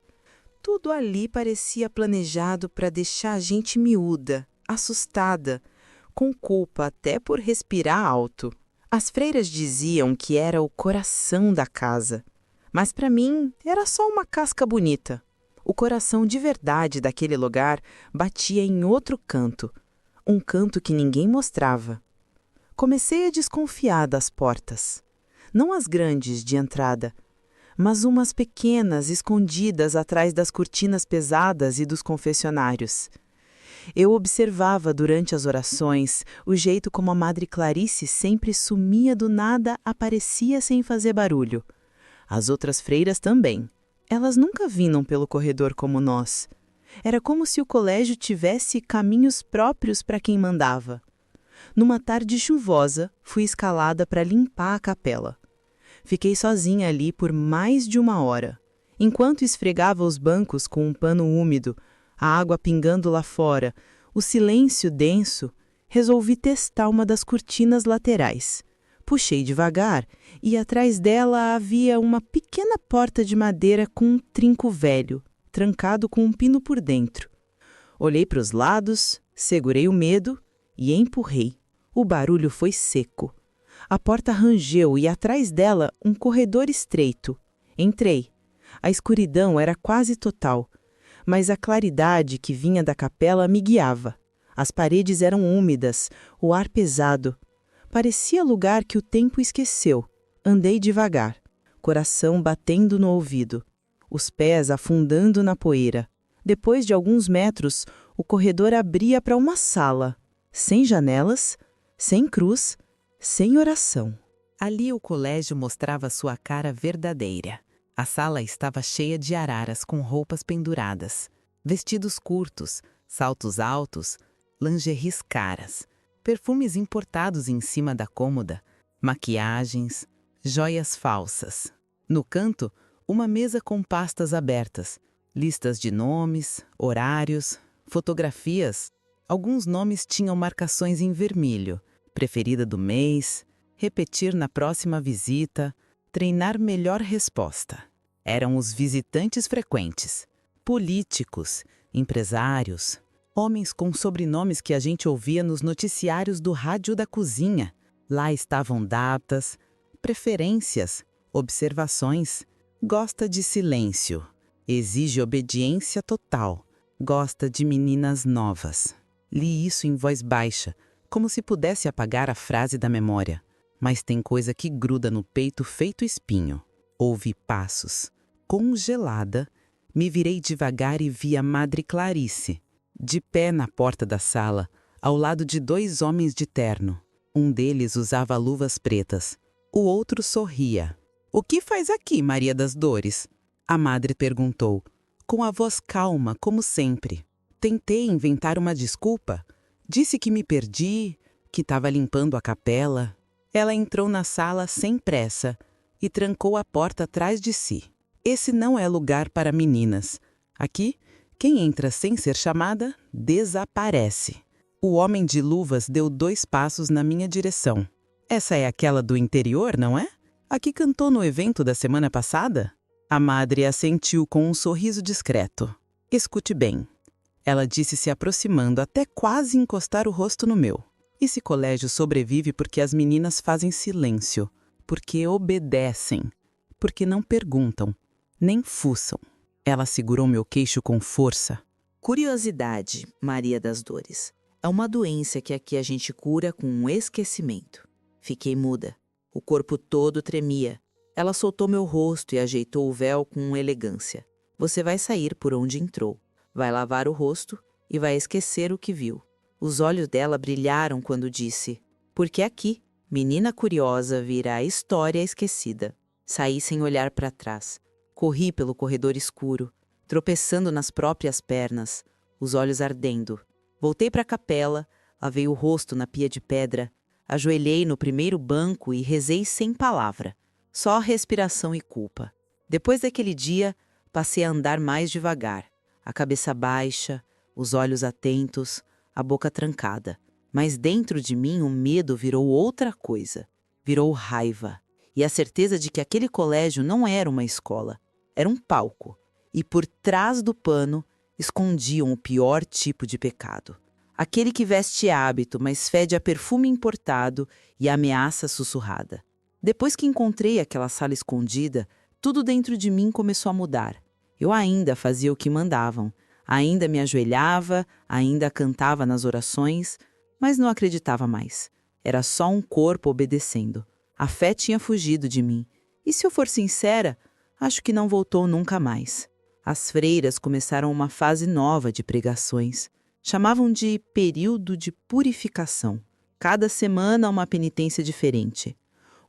Speaker 2: Tudo ali parecia planejado para deixar a gente miúda, assustada, com culpa até por respirar alto. As freiras diziam que era o coração da casa, mas para mim era só uma casca bonita. O coração de verdade daquele lugar batia em outro canto, um canto que ninguém mostrava. Comecei a desconfiar das portas, não as grandes de entrada, mas umas pequenas escondidas atrás das cortinas pesadas e dos confessionários. Eu observava durante as orações o jeito como a Madre Clarice sempre sumia do nada, aparecia sem fazer barulho. As outras freiras também. Elas nunca vinham pelo corredor como nós. Era como se o colégio tivesse caminhos próprios para quem mandava. Numa tarde chuvosa, fui escalada para limpar a capela. Fiquei sozinha ali por mais de 1 hora. Enquanto esfregava os bancos com um pano úmido, a água pingando lá fora, o silêncio denso, resolvi testar uma das cortinas laterais. Puxei devagar e atrás dela havia uma pequena porta de madeira com um trinco velho, trancado com um pino por dentro. Olhei para os lados, segurei o medo e empurrei. O barulho foi seco. A porta rangeu e atrás dela um corredor estreito. Entrei. A escuridão era quase total, mas a claridade que vinha da capela me guiava. As paredes eram úmidas, o ar pesado. Parecia lugar que o tempo esqueceu. Andei devagar, coração batendo no ouvido, os pés afundando na poeira. Depois de alguns metros, o corredor abria para uma sala, sem janelas, sem cruz, sem oração.
Speaker 7: Ali o colégio mostrava sua cara verdadeira. A sala estava cheia de araras com roupas penduradas, vestidos curtos, saltos altos, lingeries caras, perfumes importados em cima da cômoda, maquiagens, joias falsas. No canto, uma mesa com pastas abertas, listas de nomes, horários, fotografias. Alguns nomes tinham marcações em vermelho, preferida do mês, repetir na próxima visita, treinar melhor resposta. Eram os visitantes frequentes, políticos, empresários, homens com sobrenomes que a gente ouvia nos noticiários do rádio da cozinha. Lá estavam datas, preferências, observações. Gosta de silêncio, exige obediência total, gosta de meninas novas. Li isso em voz baixa, como se pudesse apagar a frase da memória. Mas tem coisa que gruda no peito feito espinho. Ouvi passos. Congelada, me virei devagar e vi a Madre Clarice, de pé na porta da sala, ao lado de 2 homens de terno. Um deles usava luvas pretas. O outro sorria. "O que faz aqui, Maria das Dores?" A madre perguntou, com a voz calma, como sempre. Tentei inventar uma desculpa. Disse que me perdi, que estava limpando a capela. Ela entrou na sala sem pressa e trancou a porta atrás de si. Esse não é lugar para meninas. Aqui, quem entra sem ser chamada, desaparece. O homem de luvas deu 2 passos na minha direção. "Essa é aquela do interior, não é? A que cantou no evento da semana passada?" A madre assentiu com um sorriso discreto. "Escute bem." Ela disse se aproximando até quase encostar o rosto no meu. "Esse colégio sobrevive porque as meninas fazem silêncio, porque obedecem, porque não perguntam, nem fuçam." Ela segurou meu queixo com força.
Speaker 4: Curiosidade, Maria das Dores, é uma doença que aqui a gente cura com um esquecimento. Fiquei muda. O corpo todo tremia. Ela soltou meu rosto e ajeitou o véu com elegância. "Você vai sair por onde entrou. Vai lavar o rosto e vai esquecer o que viu." Os olhos dela brilharam quando disse: "Porque aqui, menina curiosa vira a história esquecida." Saí sem olhar para trás. Corri pelo corredor escuro, tropeçando nas próprias pernas, os olhos ardendo. Voltei para a capela, lavei o rosto na pia de pedra, ajoelhei no primeiro banco e rezei sem palavra, só respiração e culpa. Depois daquele dia, passei a andar mais devagar, a cabeça baixa, os olhos atentos, a boca trancada. Mas dentro de mim o medo virou outra coisa, virou raiva. E a certeza de que aquele colégio não era uma escola, era um palco. E por trás do pano escondiam o pior tipo de pecado. Aquele que veste hábito, mas fede a perfume importado e ameaça sussurrada. Depois que encontrei aquela sala escondida, tudo dentro de mim começou a mudar. Eu ainda fazia o que mandavam, ainda me ajoelhava, ainda cantava nas orações, mas não acreditava mais. Era só um corpo obedecendo. A fé tinha fugido de mim. E se eu for sincera, acho que não voltou nunca mais. As freiras começaram uma fase nova de pregações. Chamavam de período de purificação. Cada semana uma penitência diferente.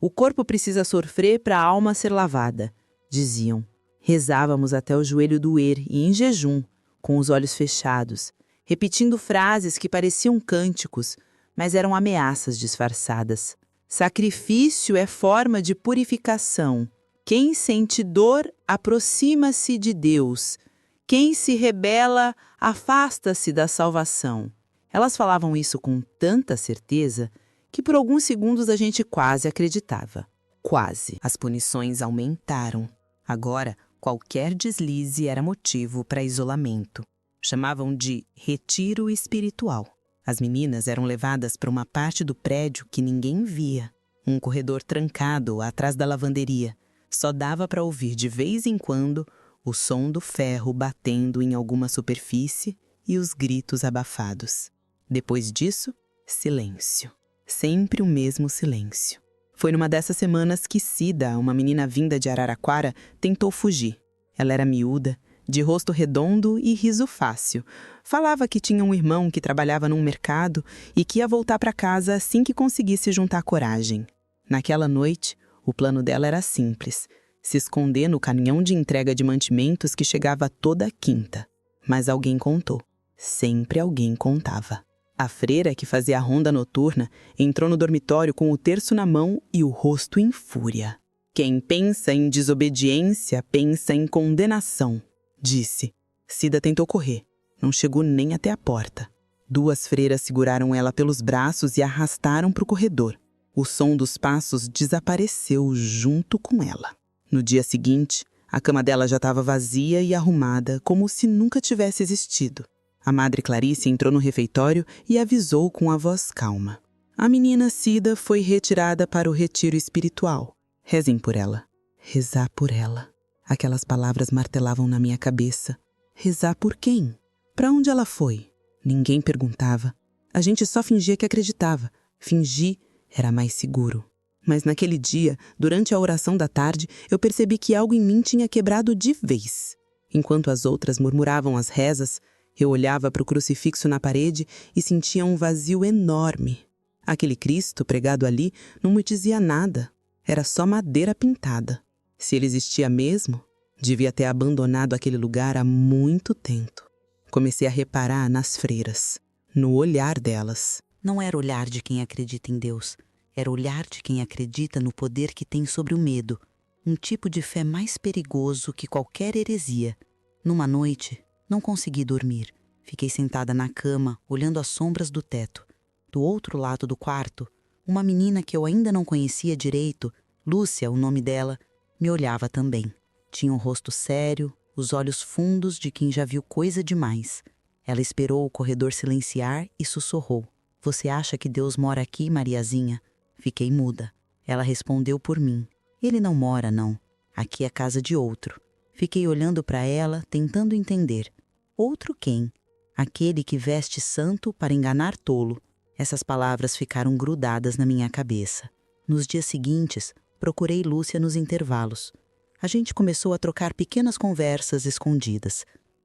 Speaker 4: O corpo precisa sofrer para a alma ser lavada, diziam. Rezávamos até o joelho doer e em jejum, com os olhos fechados, repetindo frases que pareciam cânticos, mas eram ameaças disfarçadas. Sacrifício é forma de purificação. Quem sente dor, aproxima-se de Deus. Quem se rebela, afasta-se da salvação. Elas falavam isso com tanta certeza que por alguns segundos a gente quase acreditava. Quase.
Speaker 6: As punições aumentaram. Agora, qualquer deslize era motivo para isolamento. Chamavam de retiro espiritual. As meninas eram levadas para uma parte do prédio que ninguém via. Um corredor trancado atrás da lavanderia. Só dava para ouvir de vez em quando o som do ferro batendo em alguma superfície e os gritos abafados. Depois disso, silêncio. Sempre o mesmo silêncio. Foi numa dessas semanas que Cida, uma menina vinda de Araraquara, tentou fugir. Ela era miúda, de rosto redondo e riso fácil. Falava que tinha um irmão que trabalhava num mercado e que ia voltar para casa assim que conseguisse juntar coragem. Naquela noite, o plano dela era simples: se esconder no caminhão de entrega de mantimentos que chegava toda quinta. Mas alguém contou. Sempre alguém contava.
Speaker 5: A freira, que fazia a ronda noturna, entrou no dormitório com o terço na mão e o rosto em fúria. Quem pensa em desobediência, pensa em condenação, disse. Cida tentou correr. Não chegou nem até a porta. 2 freiras seguraram ela pelos braços e arrastaram para o corredor. O som dos passos desapareceu junto com ela. No dia seguinte, a cama dela já estava vazia e arrumada, como se nunca tivesse existido. A Madre Clarice entrou no refeitório e avisou com a voz calma. A menina Cida foi retirada para o retiro espiritual. Rezem por ela. Rezar por ela. Aquelas palavras martelavam na minha cabeça. Rezar por quem? Para onde ela foi? Ninguém perguntava. A gente só fingia que acreditava. Fingir era mais seguro. Mas naquele dia, durante a oração da tarde, eu percebi que algo em mim tinha quebrado de vez. Enquanto as outras murmuravam as rezas, eu olhava para o crucifixo na parede e sentia um vazio enorme. Aquele Cristo pregado ali não me dizia nada. Era só madeira pintada. Se ele existia mesmo, devia ter abandonado aquele lugar há muito tempo. Comecei a reparar nas freiras, no olhar delas.
Speaker 4: Não era olhar de quem acredita em Deus. Era olhar de quem acredita no poder que tem sobre o medo. Um tipo de fé mais perigoso que qualquer heresia. Numa noite, não consegui dormir. Fiquei sentada na cama, olhando as sombras do teto. Do outro lado do quarto, uma menina que eu ainda não conhecia direito, Lúcia, o nome dela, me olhava também. Tinha um rosto sério, os olhos fundos de quem já viu coisa demais. Ela esperou o corredor silenciar e sussurrou. Você acha que Deus mora aqui, Mariazinha? Fiquei muda. Ela respondeu por mim. Ele não mora, não. Aqui é casa de outro. Fiquei olhando para ela, tentando entender. Outro quem? Aquele que veste santo para enganar tolo. Essas palavras ficaram grudadas na minha cabeça. Nos dias seguintes, procurei Lúcia nos intervalos. A gente começou a trocar pequenas conversas escondidas.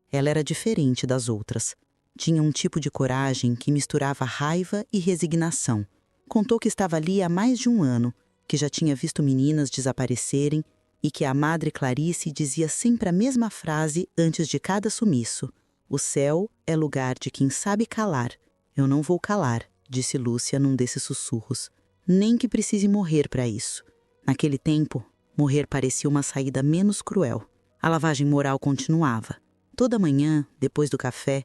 Speaker 4: Ela era diferente das outras. Tinha um tipo de coragem que misturava raiva e resignação. Contou que estava ali há mais de 1 ano, que já tinha visto meninas desaparecerem e que a Madre Clarice dizia sempre a mesma frase antes de cada sumiço. O céu é lugar de quem sabe calar. Eu não vou calar, disse Lúcia num desses sussurros. Nem que precise morrer para isso. Naquele tempo, morrer parecia uma saída menos cruel. A lavagem moral continuava. Toda manhã, depois do café,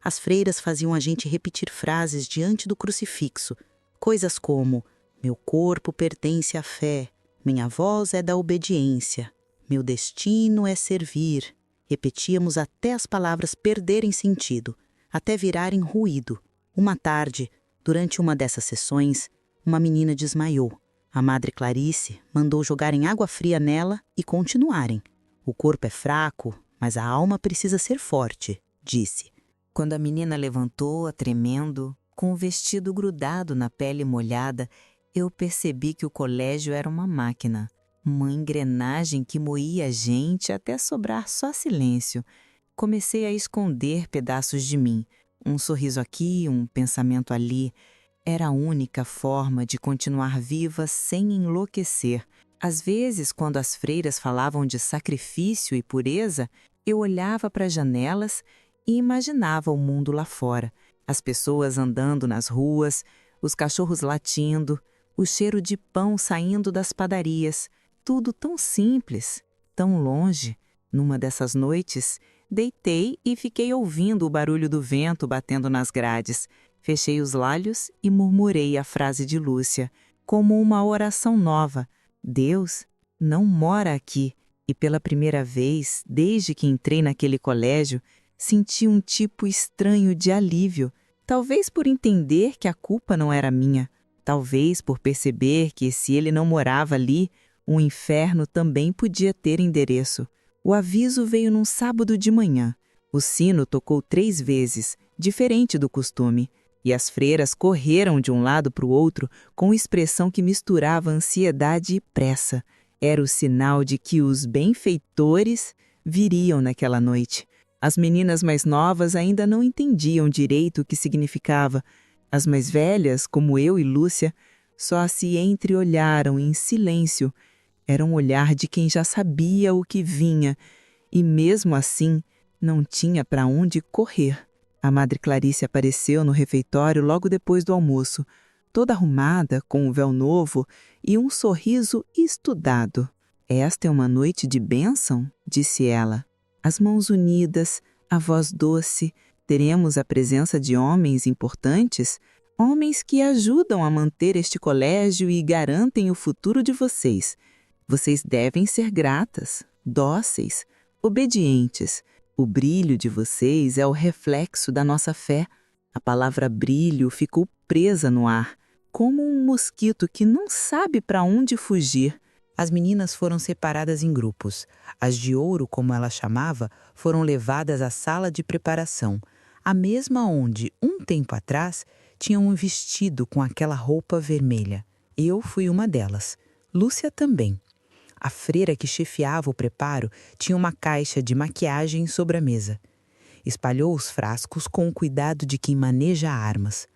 Speaker 4: as freiras faziam a gente repetir frases diante do crucifixo. Coisas como, meu corpo pertence à fé, minha voz é da obediência, meu destino é servir. Repetíamos até as palavras perderem sentido, até virarem ruído. Uma tarde, durante uma dessas sessões, uma menina desmaiou. A Madre Clarice mandou jogarem água fria nela e continuarem. O corpo é fraco, mas a alma precisa ser forte, disse. Quando a menina levantou, tremendo, com o vestido grudado na pele molhada, eu percebi que o colégio era uma máquina. Uma engrenagem que moía a gente até sobrar só silêncio. Comecei a esconder pedaços de mim. Um sorriso aqui, um pensamento ali. Era a única forma de continuar viva sem enlouquecer. Às vezes, quando as freiras falavam de sacrifício e pureza, eu olhava para as janelas e imaginava o mundo lá fora. As pessoas andando nas ruas, os cachorros latindo, o cheiro de pão saindo das padarias. Tudo tão simples, tão longe. Numa dessas noites, deitei e fiquei ouvindo o barulho do vento batendo nas grades. Fechei os lábios e murmurei a frase de Lúcia, como uma oração nova. Deus não mora aqui. E pela primeira vez, desde que entrei naquele colégio, senti um tipo estranho de alívio. Talvez por entender que a culpa não era minha. Talvez por perceber que se ele não morava ali, o inferno também podia ter endereço. O aviso veio num sábado de manhã. O sino tocou 3 vezes, diferente do costume, e as freiras correram de um lado para o outro com expressão que misturava ansiedade e pressa. Era o sinal de que os benfeitores viriam naquela noite. As meninas mais novas ainda não entendiam direito o que significava. As mais velhas, como eu e Lúcia, só se entreolharam em silêncio. Era um olhar de quem já sabia o que vinha, e mesmo assim não tinha para onde correr.
Speaker 5: A Madre Clarice apareceu no refeitório logo depois do almoço, toda arrumada, com um véu novo e um sorriso estudado. Esta é uma noite de bênção, disse ela. As mãos unidas, a voz doce, teremos a presença de homens importantes, homens que ajudam a manter este colégio e garantem o futuro de vocês. Vocês devem ser gratas, dóceis, obedientes. O brilho de vocês é o reflexo da nossa fé. A palavra brilho ficou presa no ar, como um mosquito que não sabe para onde fugir.
Speaker 2: As meninas foram separadas em grupos. As de ouro, como ela chamava, foram levadas à sala de preparação, a mesma onde, um tempo atrás, tinham um vestido com aquela roupa vermelha. Eu fui uma delas. Lúcia também. A freira que chefiava o preparo tinha uma caixa de maquiagem sobre a mesa. Espalhou os frascos com o cuidado de quem maneja armas.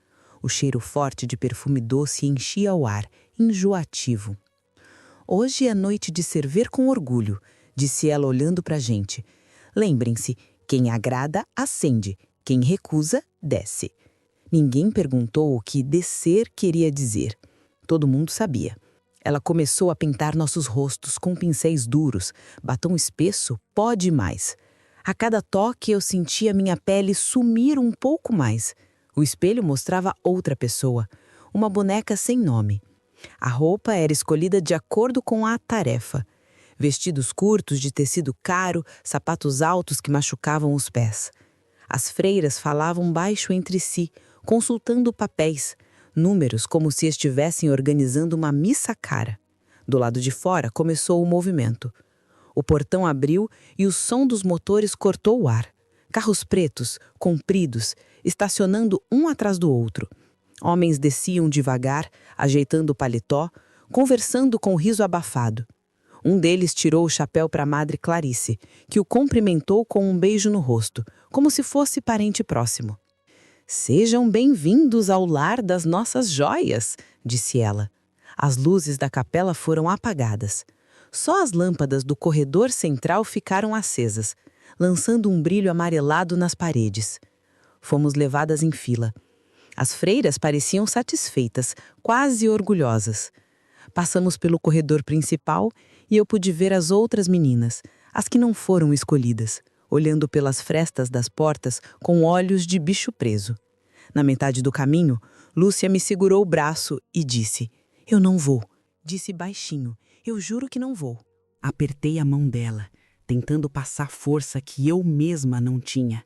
Speaker 2: O cheiro forte de perfume doce enchia o ar, enjoativo. Hoje é noite de servir com orgulho, disse ela olhando para a gente. Lembrem-se, quem agrada, acende, quem recusa, desce. Ninguém perguntou o que descer queria dizer. Todo mundo sabia. Ela começou a pintar nossos rostos com pincéis duros, batom espesso, pó demais. A cada toque eu sentia minha pele sumir um pouco mais. O espelho mostrava outra pessoa, uma boneca sem nome. A roupa era escolhida de acordo com a tarefa. Vestidos curtos de tecido caro, sapatos altos que machucavam os pés. As freiras falavam baixo entre si, consultando papéis, números como se estivessem organizando uma missa cara. Do lado de fora começou o movimento. O portão abriu e o som dos motores cortou o ar. Carros pretos, compridos, estacionando um atrás do outro. Homens desciam devagar, ajeitando o paletó, conversando com riso abafado. Um deles tirou o chapéu para a Madre Clarice, que o cumprimentou com um beijo no rosto, como se fosse parente próximo. «Sejam bem-vindos ao lar das nossas joias», disse ela. As luzes da capela foram apagadas. Só as lâmpadas do corredor central ficaram acesas, lançando um brilho amarelado nas paredes. Fomos levadas em fila. As freiras pareciam satisfeitas, quase orgulhosas. Passamos pelo corredor principal e eu pude ver as outras meninas, as que não foram escolhidas, olhando pelas frestas das portas com olhos de bicho preso. Na metade do caminho, Lúcia me segurou o braço e disse: «Eu não vou», disse baixinho, «eu juro que não vou».
Speaker 3: Apertei a mão dela, tentando passar força que eu mesma não tinha.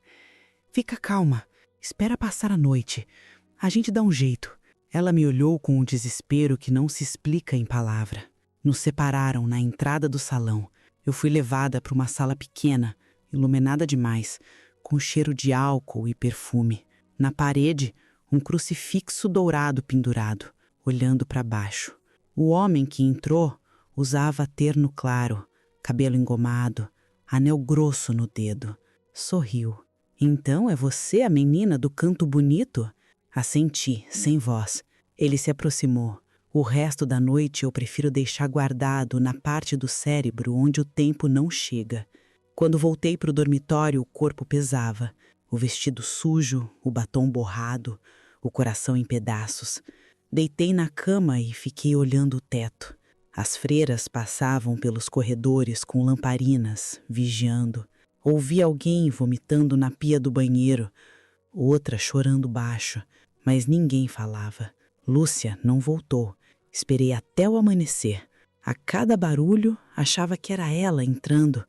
Speaker 3: «Fica calma, espera passar a noite. A gente dá um jeito». Ela me olhou com um desespero que não se explica em palavra. Nos separaram na entrada do salão. Eu fui levada para uma sala pequena, iluminada demais, com cheiro de álcool e perfume. Na parede, um crucifixo dourado pendurado, olhando para baixo. O homem que entrou usava terno claro, cabelo engomado, anel grosso no dedo. Sorriu. «Então é você a menina do canto bonito?» Assenti, sem voz. Ele se aproximou. O resto da noite eu prefiro deixar guardado na parte do cérebro onde o tempo não chega. Quando voltei para o dormitório, o corpo pesava. O vestido sujo, o batom borrado, o coração em pedaços. Deitei na cama e fiquei olhando o teto. As freiras passavam pelos corredores com lamparinas, vigiando. Ouvi alguém vomitando na pia do banheiro, outra chorando baixo, mas ninguém falava. Lúcia não voltou. Esperei até o amanhecer. A cada barulho, achava que era ela entrando,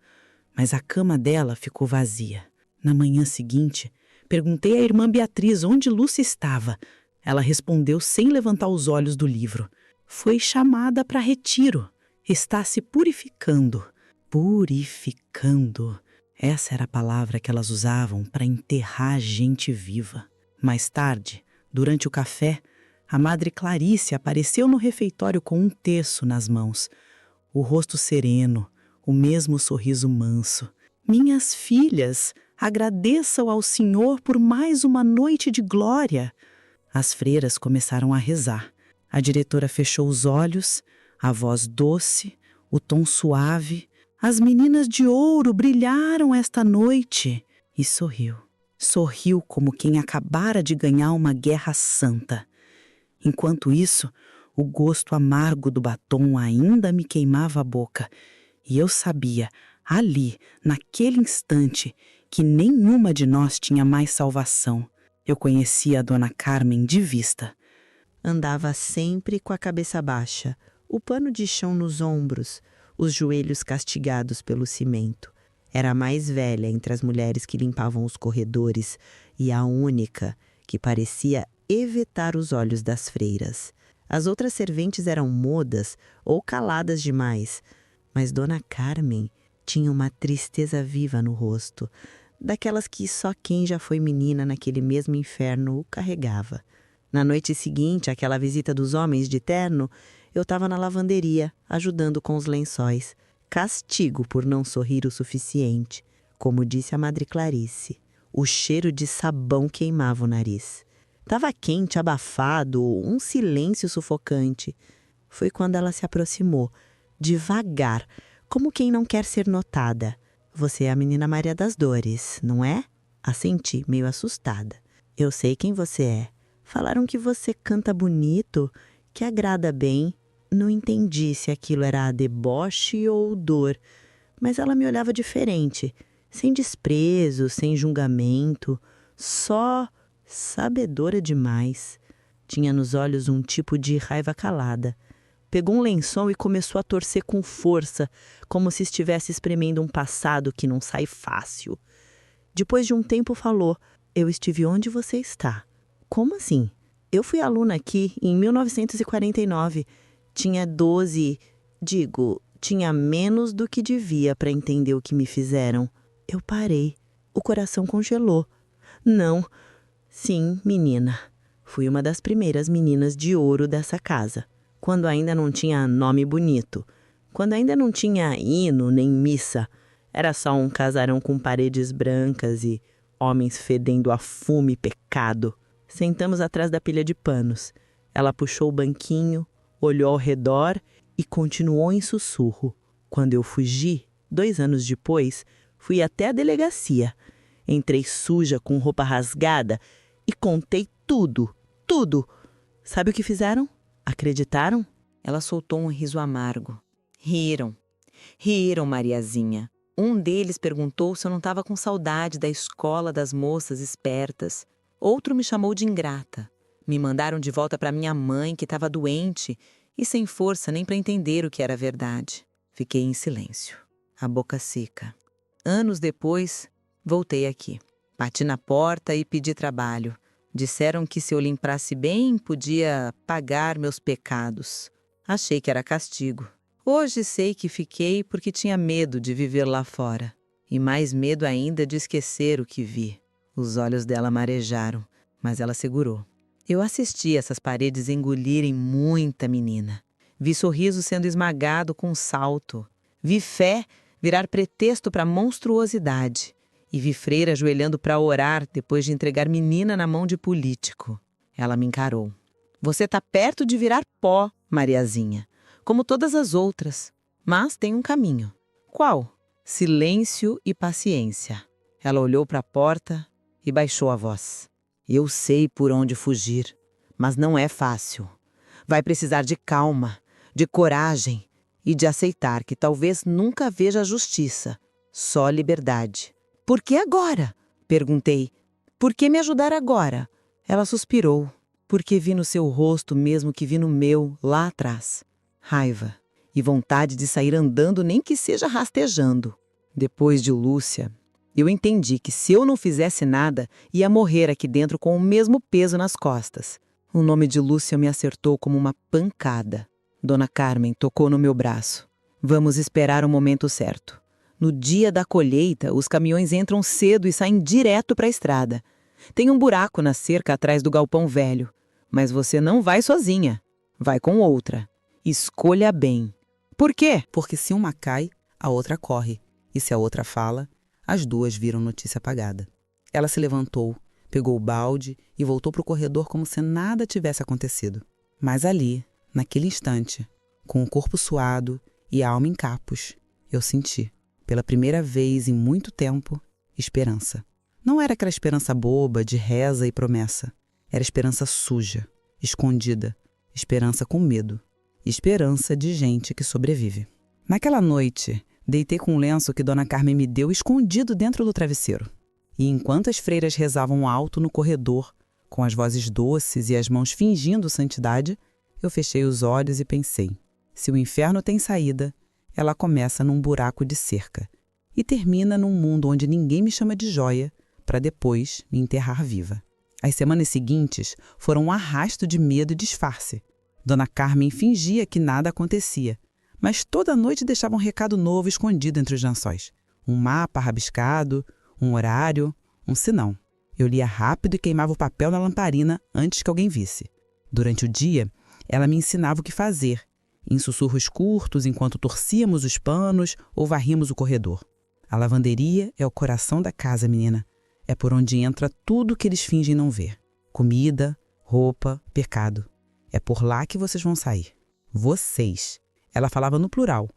Speaker 3: mas a cama dela ficou vazia. Na manhã seguinte, perguntei à irmã Beatriz onde Lúcia estava. Ela respondeu sem levantar os olhos do livro. Foi chamada para retiro. Está se purificando. Purificando. Essa era a palavra que elas usavam para enterrar gente viva. Mais tarde, durante o café, a Madre Clarice apareceu no refeitório com um terço nas mãos. O rosto sereno, o mesmo sorriso manso. «Minhas filhas, agradeçam ao Senhor por mais uma noite de glória!» As freiras começaram a rezar. A diretora fechou os olhos, a voz doce, o tom suave. «As meninas de ouro brilharam esta noite!» E sorriu.
Speaker 6: Sorriu como quem acabara de ganhar uma guerra santa. Enquanto isso, o gosto amargo do batom ainda me queimava a boca. E eu sabia, ali, naquele instante, que nenhuma de nós tinha mais salvação. Eu conhecia a Dona Carmen de vista.
Speaker 4: Andava sempre com a cabeça baixa, o pano de chão nos ombros, os joelhos castigados pelo cimento. Era a mais velha entre as mulheres que limpavam os corredores e a única que parecia evitar os olhos das freiras. As outras serventes eram mudas ou caladas demais, mas Dona Carmen tinha uma tristeza viva no rosto, daquelas que só quem já foi menina naquele mesmo inferno o carregava. Na noite seguinte, àquela visita dos homens de terno, eu estava na lavanderia, ajudando com os lençóis. Castigo por não sorrir o suficiente, como disse a Madre Clarice. O cheiro de sabão queimava o nariz. Estava quente, abafado, um silêncio sufocante. Foi quando ela se aproximou, devagar, como quem não quer ser notada. Você é a menina Maria das Dores, não é? Assenti, meio assustada. Eu sei quem você é. Falaram que você canta bonito, que agrada bem. Não entendi se aquilo era deboche ou dor, mas ela me olhava diferente, sem desprezo, sem julgamento, só sabedora demais. Tinha nos olhos um tipo de raiva calada. Pegou um lençol e começou a torcer com força, como se estivesse espremendo um passado que não sai fácil. Depois de um tempo falou: "Eu estive onde você está." "Como assim? Eu fui aluna aqui em 1949. Tinha 12, tinha menos do que devia para entender o que me fizeram." Eu parei. O coração congelou. "Não. Sim, menina. Fui uma das primeiras meninas de ouro dessa casa. Quando ainda não tinha nome bonito. Quando ainda não tinha hino nem missa. Era só um casarão com paredes brancas e homens fedendo a fumo e pecado." Sentamos atrás da pilha de panos. Ela puxou o banquinho, olhou ao redor e continuou em sussurro. Quando eu fugi, 2 anos depois, fui até a delegacia. Entrei suja, com roupa rasgada e contei tudo, tudo. Sabe o que fizeram? Acreditaram?
Speaker 2: Ela soltou um riso amargo. Riram. Riram, Mariazinha. Um deles perguntou se eu não estava com saudade da escola das moças espertas. Outro me chamou de ingrata. Me mandaram de volta para minha mãe, que estava doente e sem força nem para entender o que era verdade. Fiquei em silêncio, a boca seca. Anos depois, voltei aqui. Bati na porta e pedi trabalho. Disseram que se eu limpasse bem, podia pagar meus pecados. Achei que era castigo. Hoje sei que fiquei porque tinha medo de viver lá fora. E mais medo ainda de esquecer o que vi. Os olhos dela marejaram, mas ela segurou. Eu assisti essas paredes engolirem muita menina. Vi sorriso sendo esmagado com um salto. Vi fé virar pretexto para monstruosidade. E vi freira ajoelhando para orar depois de entregar menina na mão de político. Ela me encarou. "Você tá perto de virar pó, Mariazinha, como todas as outras. Mas tem um caminho." "Qual?" "Silêncio e paciência." Ela olhou para a porta e baixou a voz. "Eu sei por onde fugir, mas não é fácil. Vai precisar de calma, de coragem e de aceitar que talvez nunca veja justiça, só liberdade." "Por que agora?" perguntei. "Por que me ajudar agora?" Ela suspirou. "Porque vi no seu rosto mesmo que vi no meu, lá atrás. Raiva e vontade de sair andando, nem que seja rastejando. Depois de Lúcia, eu entendi que se eu não fizesse nada, ia morrer aqui dentro com o mesmo peso nas costas." O nome de Lúcia me acertou como uma pancada. Dona Carmen tocou no meu braço. "Vamos esperar o momento certo. No dia da colheita, os caminhões entram cedo e saem direto para a estrada. Tem um buraco na cerca atrás do galpão velho. Mas você não vai sozinha. Vai com outra. Escolha bem." "Por quê?"
Speaker 6: Porque se uma cai, a outra corre. E se a outra fala, as duas viram notícia apagada. Ela se levantou, pegou o balde e voltou para o corredor como se nada tivesse acontecido. Mas ali, naquele instante, com o corpo suado e a alma em capos, eu senti, pela primeira vez em muito tempo, esperança.
Speaker 3: Não era aquela esperança boba de reza e promessa. Era esperança suja, escondida, esperança com medo, esperança de gente que sobrevive. Naquela noite, deitei com um lenço que Dona Carmen me deu escondido dentro do travesseiro. E enquanto as freiras rezavam alto no corredor, com as vozes doces e as mãos fingindo santidade, eu fechei os olhos e pensei: se o inferno tem saída, ela começa num buraco de cerca e termina num mundo onde ninguém me chama de joia para depois me enterrar viva. As semanas seguintes foram um arrasto de medo e disfarce. Dona Carmen fingia que nada acontecia, mas toda noite deixava um recado novo escondido entre os lençóis. Um mapa rabiscado, um horário, um sinal. Eu lia rápido e queimava o papel na lamparina antes que alguém visse. Durante o dia, ela me ensinava o que fazer, em sussurros curtos enquanto torcíamos os panos ou varríamos o corredor. A lavanderia é o coração da casa, menina. É por onde entra tudo que eles fingem não ver. Comida, roupa, pecado. É por lá que vocês vão sair. Vocês. Ela falava no plural,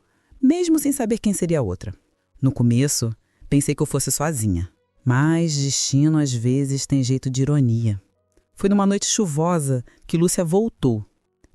Speaker 3: mesmo sem saber quem seria a outra. No começo, pensei que eu fosse sozinha. Mas destino às vezes tem jeito de ironia. Foi numa noite chuvosa que Lúcia voltou.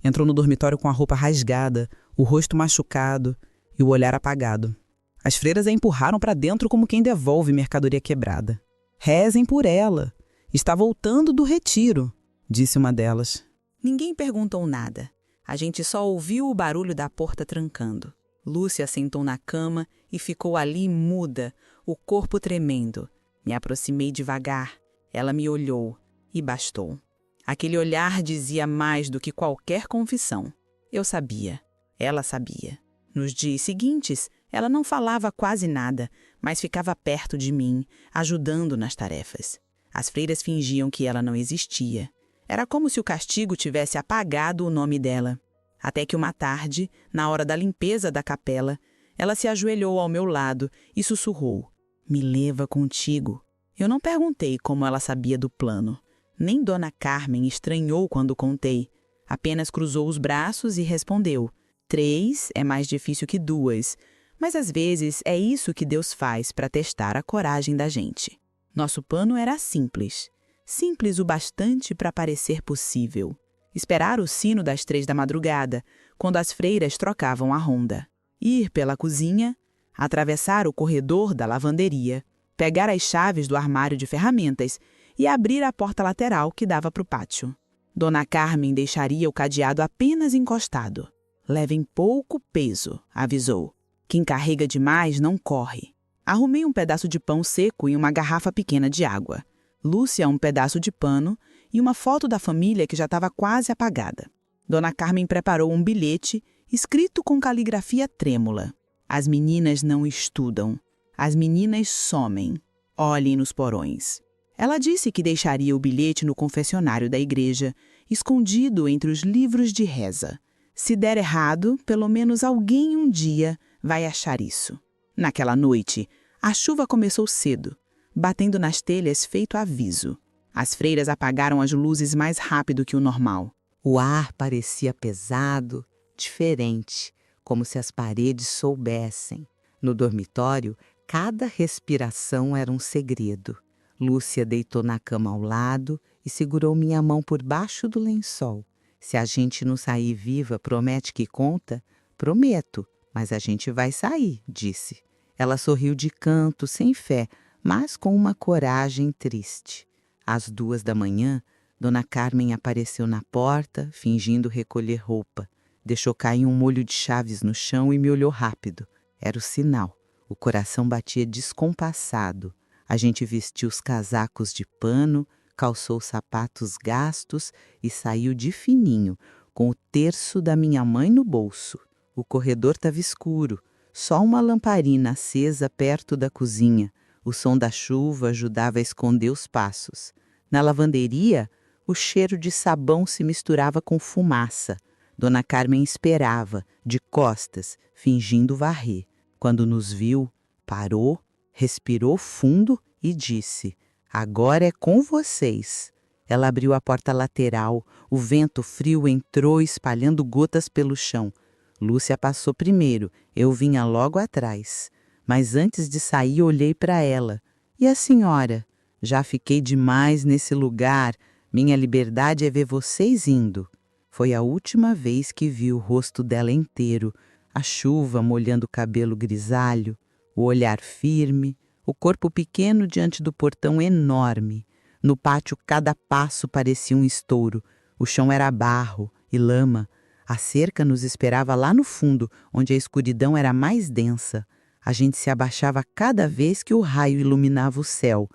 Speaker 3: Entrou no dormitório com a roupa rasgada, o rosto machucado e o olhar apagado. As freiras a empurraram para dentro como quem devolve mercadoria quebrada. Rezem por ela. Está voltando do retiro, disse uma delas.
Speaker 6: Ninguém perguntou nada. A gente só ouviu o barulho da porta trancando. Lúcia sentou na cama e ficou ali muda, o corpo tremendo. Me aproximei devagar. Ela me olhou e bastou. Aquele olhar dizia mais do que qualquer confissão. Eu sabia. Ela sabia. Nos dias seguintes, ela não falava quase nada, mas ficava perto de mim, ajudando nas tarefas. As freiras fingiam que ela não existia. Era como se o castigo tivesse apagado o nome dela. Até que uma tarde, na hora da limpeza da capela, ela se ajoelhou ao meu lado e sussurrou: "Me leva contigo." Eu não perguntei como ela sabia do plano. Nem Dona Carmen estranhou quando contei. Apenas cruzou os braços e respondeu: 3 é mais difícil que 2, mas às vezes é isso que Deus faz para testar a coragem da gente. Nosso plano era simples. Simples o bastante para parecer possível. Esperar o sino das 3 da madrugada, quando as freiras trocavam a ronda. Ir pela cozinha, atravessar o corredor da lavanderia, pegar as chaves do armário de ferramentas e abrir a porta lateral que dava para o pátio. Dona Carmen deixaria o cadeado apenas encostado. "Levem pouco peso", avisou. "Quem carrega demais não corre." Arrumei um pedaço de pão seco e uma garrafa pequena de água. Lúcia um pedaço de pano e uma foto da família que já estava quase apagada. Dona Carmen preparou um bilhete escrito com caligrafia trêmula. "As meninas não estudam. As meninas somem. Olhem nos porões." Ela disse que deixaria o bilhete no confessionário da igreja, escondido entre os livros de reza. Se der errado, pelo menos alguém um dia vai achar isso. Naquela noite, a chuva começou cedo, batendo nas telhas feito aviso. As freiras apagaram as luzes mais rápido que o normal.
Speaker 2: O ar parecia pesado, diferente, como se as paredes soubessem. No dormitório, cada respiração era um segredo. Lúcia deitou na cama ao lado e segurou minha mão por baixo do lençol. "Se a gente não sair viva, promete que conta?" "Prometo, mas a gente vai sair", disse. Ela sorriu de canto, sem fé, mas com uma coragem triste. Às 2 da manhã, Dona Carmen apareceu na porta, fingindo recolher roupa. Deixou cair um molho de chaves no chão e me olhou rápido. Era o sinal. O coração batia descompassado. A gente vestiu os casacos de pano, calçou sapatos gastos e saiu de fininho, com o terço da minha mãe no bolso. O corredor estava escuro, só uma lamparina acesa perto da cozinha. O som da chuva ajudava a esconder os passos. Na lavanderia, o cheiro de sabão se misturava com fumaça. Dona Carmen esperava, de costas, fingindo varrer. Quando nos viu, parou, respirou fundo e disse: "Agora é com vocês." Ela abriu a porta lateral, o vento frio entrou espalhando gotas pelo chão. Lúcia passou primeiro, eu vinha logo atrás. Mas antes de sair olhei para ela. "E a senhora?"
Speaker 3: Já fiquei demais nesse lugar. Minha liberdade é ver vocês indo. Foi a última vez que vi o rosto dela inteiro, a chuva molhando o cabelo grisalho, o olhar firme, o corpo pequeno diante do portão enorme. No pátio, cada passo parecia um estouro. O chão era barro e lama. A cerca nos esperava lá no fundo, onde a escuridão era mais densa. A gente se abaixava cada vez que o raio iluminava o céu.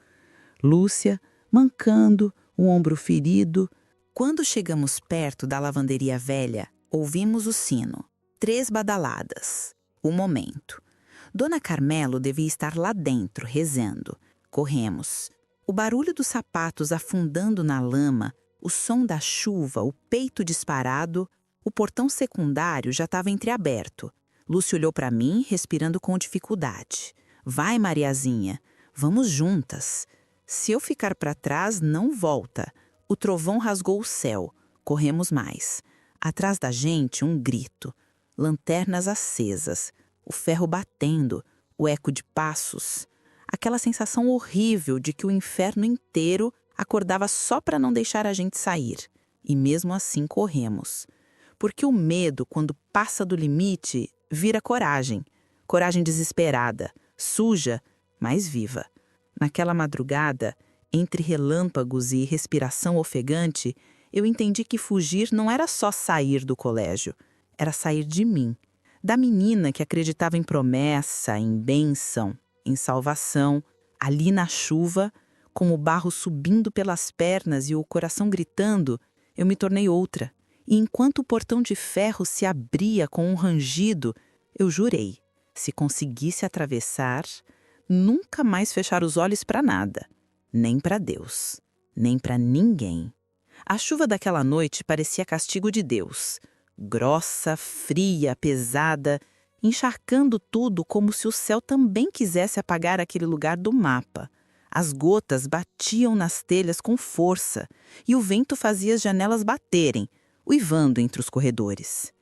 Speaker 3: Lúcia, mancando, o ombro ferido.
Speaker 6: Quando chegamos perto da lavanderia velha, ouvimos o sino. 3 badaladas. O momento. Dona Carmelo devia estar lá dentro, rezando. Corremos. O barulho dos sapatos afundando na lama, o som da chuva, o peito disparado, o portão secundário já estava entreaberto. Lúcia olhou para mim, respirando com dificuldade. Vai, Mariazinha, vamos juntas. Se eu ficar para trás, não volta. O trovão rasgou o céu. Corremos mais. Atrás da gente, um grito. Lanternas acesas. O ferro batendo. O eco de passos. Aquela sensação horrível de que o inferno inteiro acordava só para não deixar a gente sair. E mesmo assim corremos. Porque o medo, quando passa do limite, vira coragem. Coragem desesperada, suja, mas viva. Naquela madrugada, entre relâmpagos e respiração ofegante, eu entendi que fugir não era só sair do colégio, era sair de mim. Da menina que acreditava em promessa, em bênção, em salvação, ali na chuva, com o barro subindo pelas pernas e o coração gritando, eu me tornei outra. E enquanto o portão de ferro se abria com um rangido, eu jurei, se conseguisse atravessar, nunca mais fechar os olhos para nada, nem para Deus, nem para ninguém. A chuva daquela noite parecia castigo de Deus, grossa, fria, pesada, encharcando tudo como se o céu também quisesse apagar aquele lugar do mapa. As gotas batiam nas telhas com força e o vento fazia as janelas baterem, uivando entre os corredores.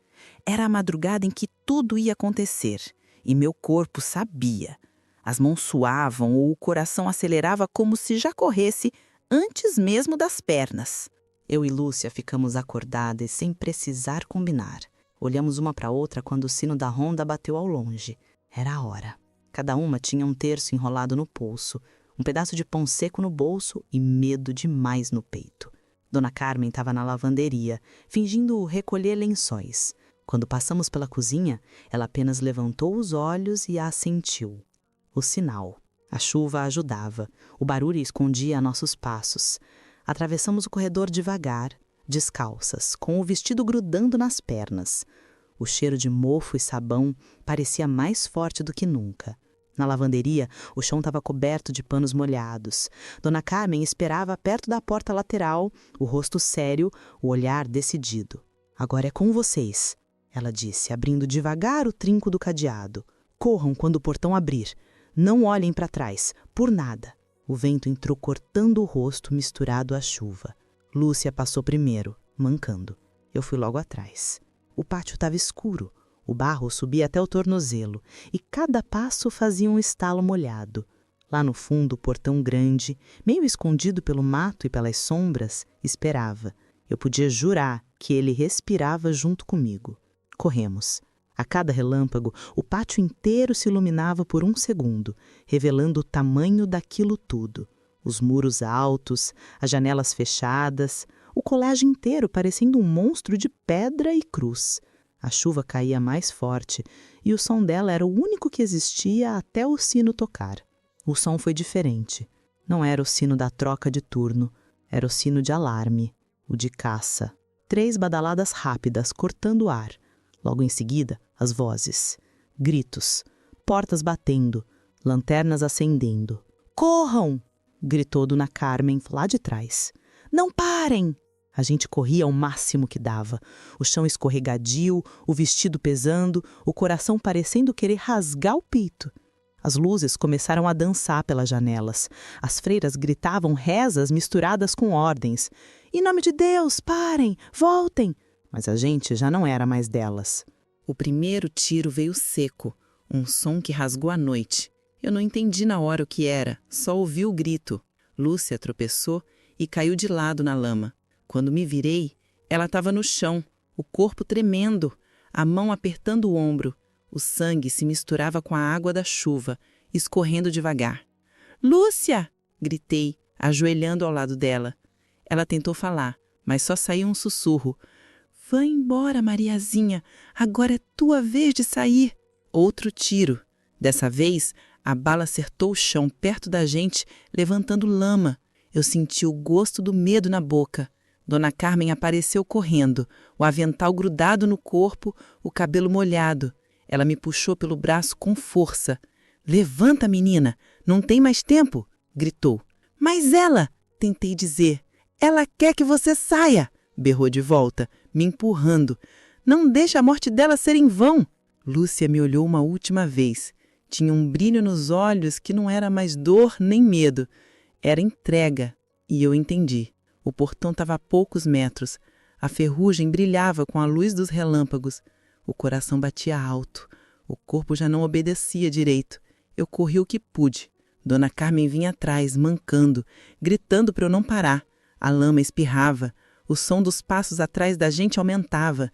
Speaker 6: Era a madrugada em que tudo ia acontecer, e meu corpo sabia. As mãos suavam ou o coração acelerava como se já corresse antes mesmo das pernas. Eu e Lúcia ficamos acordadas sem precisar combinar. Olhamos uma para outra quando o sino da ronda bateu ao longe. Era a hora. Cada uma tinha um terço enrolado no pulso, um pedaço de pão seco no bolso e medo demais no peito. Dona Carmen estava na lavanderia, fingindo recolher lençóis. Quando passamos pela cozinha, ela apenas levantou os olhos e assentiu. O sinal. A chuva ajudava. O barulho escondia nossos passos. Atravessamos o corredor devagar, descalças, com o vestido grudando nas pernas. O cheiro de mofo e sabão parecia mais forte do que nunca. Na lavanderia, o chão estava coberto de panos molhados. Dona Carmen esperava perto da porta lateral, o rosto sério, o olhar decidido. Agora é com vocês, ela disse, abrindo devagar o trinco do cadeado. Corram quando o portão abrir. Não olhem para trás, por nada. O vento entrou cortando o rosto misturado à chuva. Lúcia passou primeiro, mancando. Eu fui logo atrás. O pátio estava escuro. O barro subia até o tornozelo e cada passo fazia um estalo molhado. Lá no fundo, o portão grande, meio escondido pelo mato e pelas sombras, esperava. Eu podia jurar que ele respirava junto comigo. Corremos. A cada relâmpago, o pátio inteiro se iluminava por um segundo, revelando o tamanho daquilo tudo. Os muros altos, as janelas fechadas, o colégio inteiro parecendo um monstro de pedra e cruz. A chuva caía mais forte e o som dela era o único que existia até o sino tocar. O som foi diferente. Não era o sino da troca de turno, era o sino de alarme, o de caça. 3 badaladas rápidas cortando o ar. Logo em seguida, as vozes. Gritos, portas batendo, lanternas acendendo. Corram! Gritou Dona Carmen lá de trás. Não parem! A gente corria ao máximo que dava. O chão escorregadio, o vestido pesando, o coração parecendo querer rasgar o peito. As luzes começaram a dançar pelas janelas. As freiras gritavam rezas misturadas com ordens. Em nome de Deus, parem, voltem! Mas a gente já não era mais delas. O primeiro tiro veio seco, um som que rasgou a noite. Eu não entendi na hora o que era, só ouvi o grito.
Speaker 7: Lúcia tropeçou e caiu de lado na lama. Quando me virei, ela estava no chão, o corpo tremendo, a mão apertando o ombro. O sangue se misturava com a água da chuva, escorrendo devagar. "Lúcia!" gritei, ajoelhando ao lado dela. Ela tentou falar, mas só saiu um sussurro. "Vá embora, Mariazinha, agora é tua vez de sair." Outro tiro. Dessa vez, a bala acertou o chão perto da gente, levantando lama. Eu senti o gosto do medo na boca. Dona Carmen apareceu correndo, o avental grudado no corpo, o cabelo molhado. Ela me puxou pelo braço com força. "Levanta, menina! Não tem mais tempo!" gritou. "Mas ela!" tentei dizer. "Ela quer que você saia!" berrou de volta, me empurrando. "Não deixe a morte dela ser em vão!" Lúcia me olhou uma última vez. Tinha um brilho nos olhos que não era mais dor nem medo. Era entrega. E eu entendi. O portão estava a poucos metros. A ferrugem brilhava com a luz dos relâmpagos. O coração batia alto. O corpo já não obedecia direito. Eu corri o que pude. Dona Carmen vinha atrás, mancando, gritando para eu não parar. A lama espirrava. O som dos passos atrás da gente aumentava.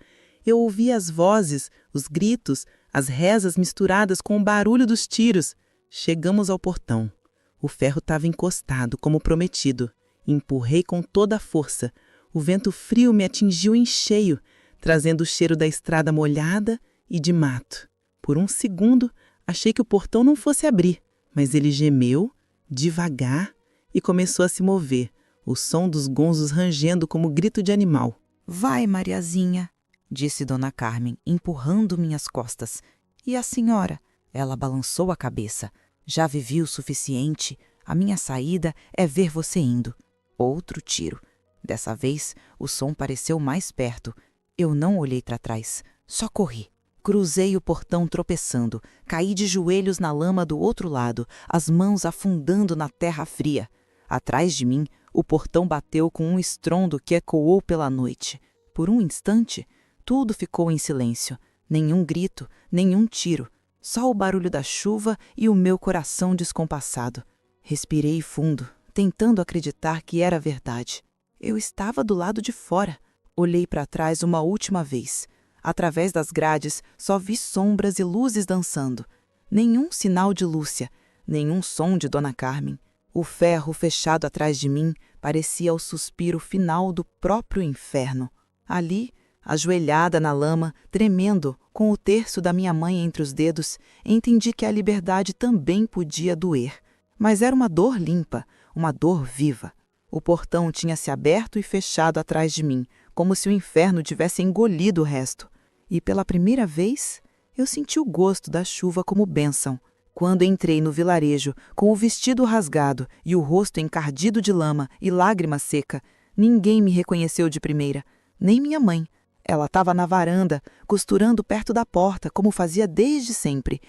Speaker 7: Eu ouvia as vozes, os gritos, as rezas misturadas com o barulho dos tiros. Chegamos ao portão. O ferro estava encostado, como prometido. Empurrei com toda a força. O vento frio me atingiu em cheio, trazendo o cheiro da estrada molhada e de mato. Por um segundo, achei que o portão não fosse abrir, mas ele gemeu, devagar, e começou a se mover, o som dos gonzos rangendo como grito de animal.
Speaker 2: "Vai, Mariazinha", disse Dona Carmen, empurrando minhas costas. "E a senhora?" Ela balançou a cabeça. "Já vivi o suficiente. A minha saída é ver você indo." Outro tiro. Dessa vez, o som pareceu mais perto. Eu não olhei para trás, só corri. Cruzei o portão tropeçando, caí de joelhos na lama do outro lado, as mãos afundando na terra fria. Atrás de mim, o portão bateu com um estrondo que ecoou pela noite. Por um instante, tudo ficou em silêncio. Nenhum grito, nenhum tiro. Só o barulho da chuva e o meu coração descompassado. Respirei fundo, tentando acreditar que era verdade. Eu estava do lado de fora. Olhei para trás uma última vez. Através das grades, só vi sombras e luzes dançando. Nenhum sinal de Lúcia, nenhum som de Dona Carmen. O ferro fechado atrás de mim parecia o suspiro final do próprio inferno. Ali, ajoelhada na lama, tremendo, com o terço da minha mãe entre os dedos, entendi que a liberdade também podia doer. Mas era uma dor limpa, uma dor viva. O portão tinha se aberto e fechado atrás de mim, como se o inferno tivesse engolido o resto. E pela primeira vez, eu senti o gosto da chuva como bênção. Quando entrei no vilarejo, com o vestido rasgado e o rosto encardido de lama e lágrima seca, ninguém me reconheceu de primeira, nem minha mãe. Ela estava na varanda, costurando perto da porta, como fazia desde sempre.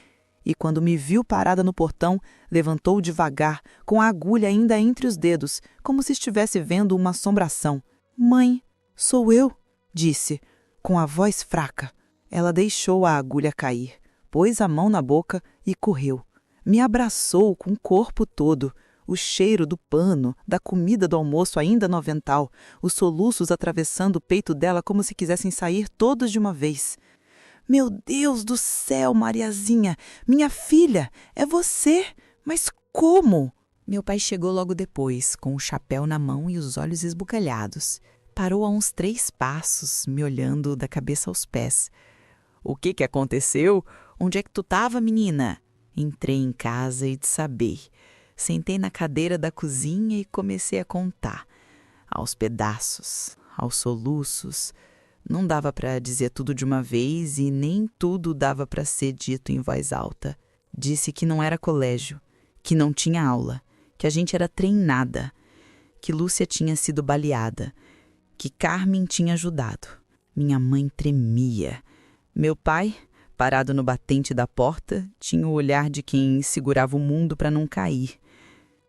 Speaker 2: E quando me viu parada no portão, levantou devagar, com a agulha ainda entre os dedos, como se estivesse vendo uma assombração. "Mãe, sou eu", disse, com a voz fraca. Ela deixou a agulha cair, pôs a mão na boca e correu. Me abraçou com o corpo todo, o cheiro do pano, da comida do almoço ainda no avental, os soluços atravessando o peito dela como se quisessem sair todos de uma vez. "Meu Deus do céu, Mariazinha, minha filha, é você? Mas como?" Meu pai chegou logo depois, com o chapéu na mão e os olhos esbugalhados. Parou a uns 3 passos, me olhando da cabeça aos pés. "O que aconteceu? Onde é que tu estava, menina?" Entrei em casa e desabei. Sentei na cadeira da cozinha e comecei a contar. Aos pedaços, aos soluços. Não dava para dizer tudo de uma vez e nem tudo dava para ser dito em voz alta. Disse que não era colégio, que não tinha aula, que a gente era treinada, que Lúcia tinha sido baleada, que Carmen tinha ajudado. Minha mãe tremia. Meu pai, parado no batente da porta, tinha o olhar de quem segurava o mundo para não cair.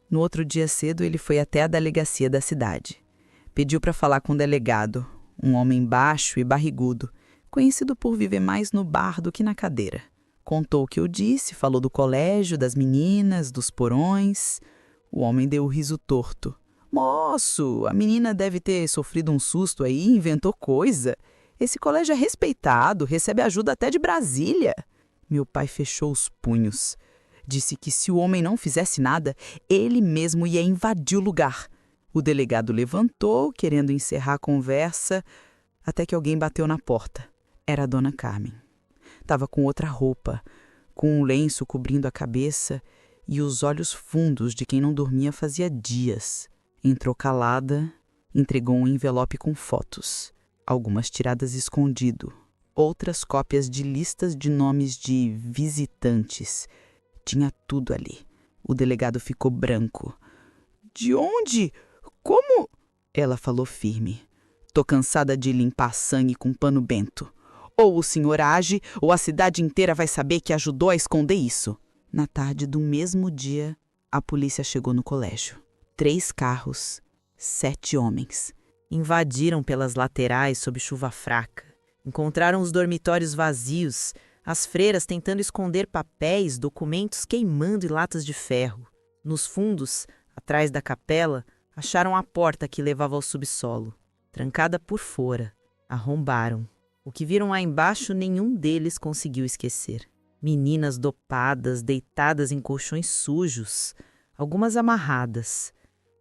Speaker 2: No outro dia cedo, ele foi até a delegacia da cidade. Pediu para falar com o delegado, um homem baixo e barrigudo, conhecido por viver mais no bar do que na cadeira. Contou o que eu disse, falou do colégio, das meninas, dos porões.
Speaker 3: O homem deu o riso torto. Moço, a menina deve ter sofrido um susto aí e inventou coisa. Esse colégio é respeitado, recebe ajuda até de Brasília. Meu pai fechou os punhos. Disse que se o homem não fizesse nada, ele mesmo ia invadir o lugar. O delegado levantou, querendo encerrar a conversa, até que alguém bateu na porta. Era a dona Carmen. Estava com outra roupa, com um lenço cobrindo a cabeça e os olhos fundos de quem não dormia fazia dias. Entrou calada, entregou um envelope com fotos, algumas tiradas escondido, outras cópias de listas de nomes de visitantes. Tinha tudo ali. O delegado ficou branco. De onde? Como? Ela falou firme. Tô cansada de limpar sangue com pano bento. Ou o senhor age, ou a cidade inteira vai saber que ajudou a esconder isso. Na tarde do mesmo dia, a polícia chegou no colégio. 3 carros, 7 homens. Invadiram pelas laterais sob chuva fraca. Encontraram os dormitórios vazios, as freiras tentando esconder papéis, documentos queimando e latas de ferro. Nos fundos, atrás da capela, acharam a porta que levava ao subsolo. Trancada por fora, arrombaram. O que viram lá embaixo nenhum deles conseguiu esquecer. Meninas dopadas, deitadas em colchões sujos, algumas amarradas.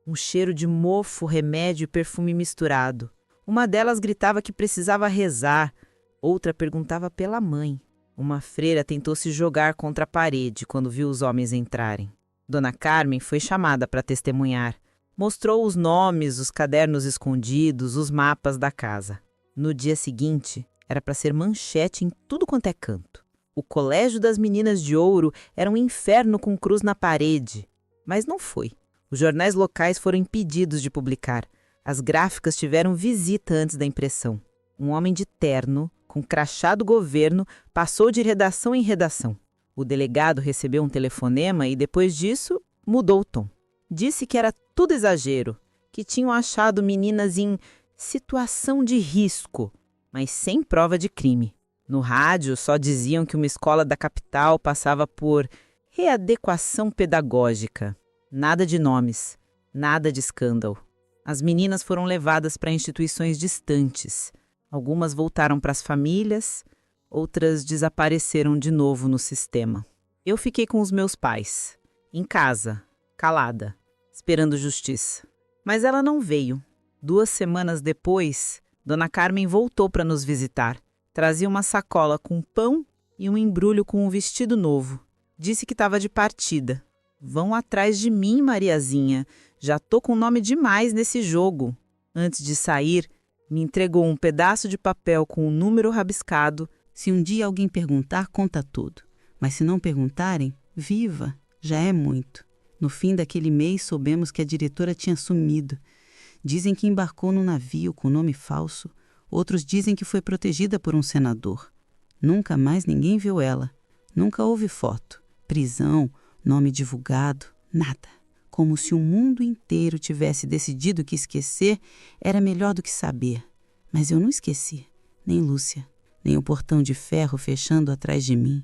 Speaker 3: Um cheiro de mofo, remédio e perfume misturado. Uma delas gritava que precisava rezar, outra perguntava pela mãe. Uma freira tentou se jogar contra a parede quando viu os homens entrarem. Dona Carmen foi chamada para testemunhar. Mostrou os nomes, os cadernos escondidos, os mapas da casa. No dia seguinte, era para ser manchete em tudo quanto é canto. O Colégio das Meninas de Ouro era um inferno com cruz na parede. Mas não foi. Os jornais locais foram impedidos de publicar. As gráficas tiveram visita antes da impressão. Um homem de terno, com crachá do governo, passou de redação em redação. O delegado recebeu um telefonema e, depois disso, mudou o tom. Disse que era tudo exagero, que tinham achado meninas em situação de risco, mas sem prova de crime. No rádio, só diziam que uma escola da capital passava por readequação pedagógica. Nada de nomes, nada de escândalo. As meninas foram levadas para instituições distantes. Algumas voltaram para as famílias, outras desapareceram de novo no sistema. Eu fiquei com os meus pais, em casa, calada, esperando justiça. Mas ela não veio. 2 semanas depois, Dona Carmen voltou para nos visitar. Trazia uma sacola com pão e um embrulho com um vestido novo. Disse que estava de partida. Vão atrás de mim, Mariazinha. Já tô com nome demais nesse jogo. Antes de sair, me entregou um pedaço de papel com um número rabiscado.
Speaker 6: Se um dia alguém perguntar, conta tudo. Mas se não perguntarem, viva, já é muito. No fim daquele mês, soubemos que a diretora tinha sumido. Dizem que embarcou num navio com nome falso. Outros dizem que foi protegida por um senador. Nunca mais ninguém viu ela. Nunca houve foto, prisão, nome divulgado, nada. Como se o mundo inteiro tivesse decidido que esquecer era melhor do que saber. Mas eu não esqueci, nem Lúcia, nem o portão de ferro fechando atrás de mim,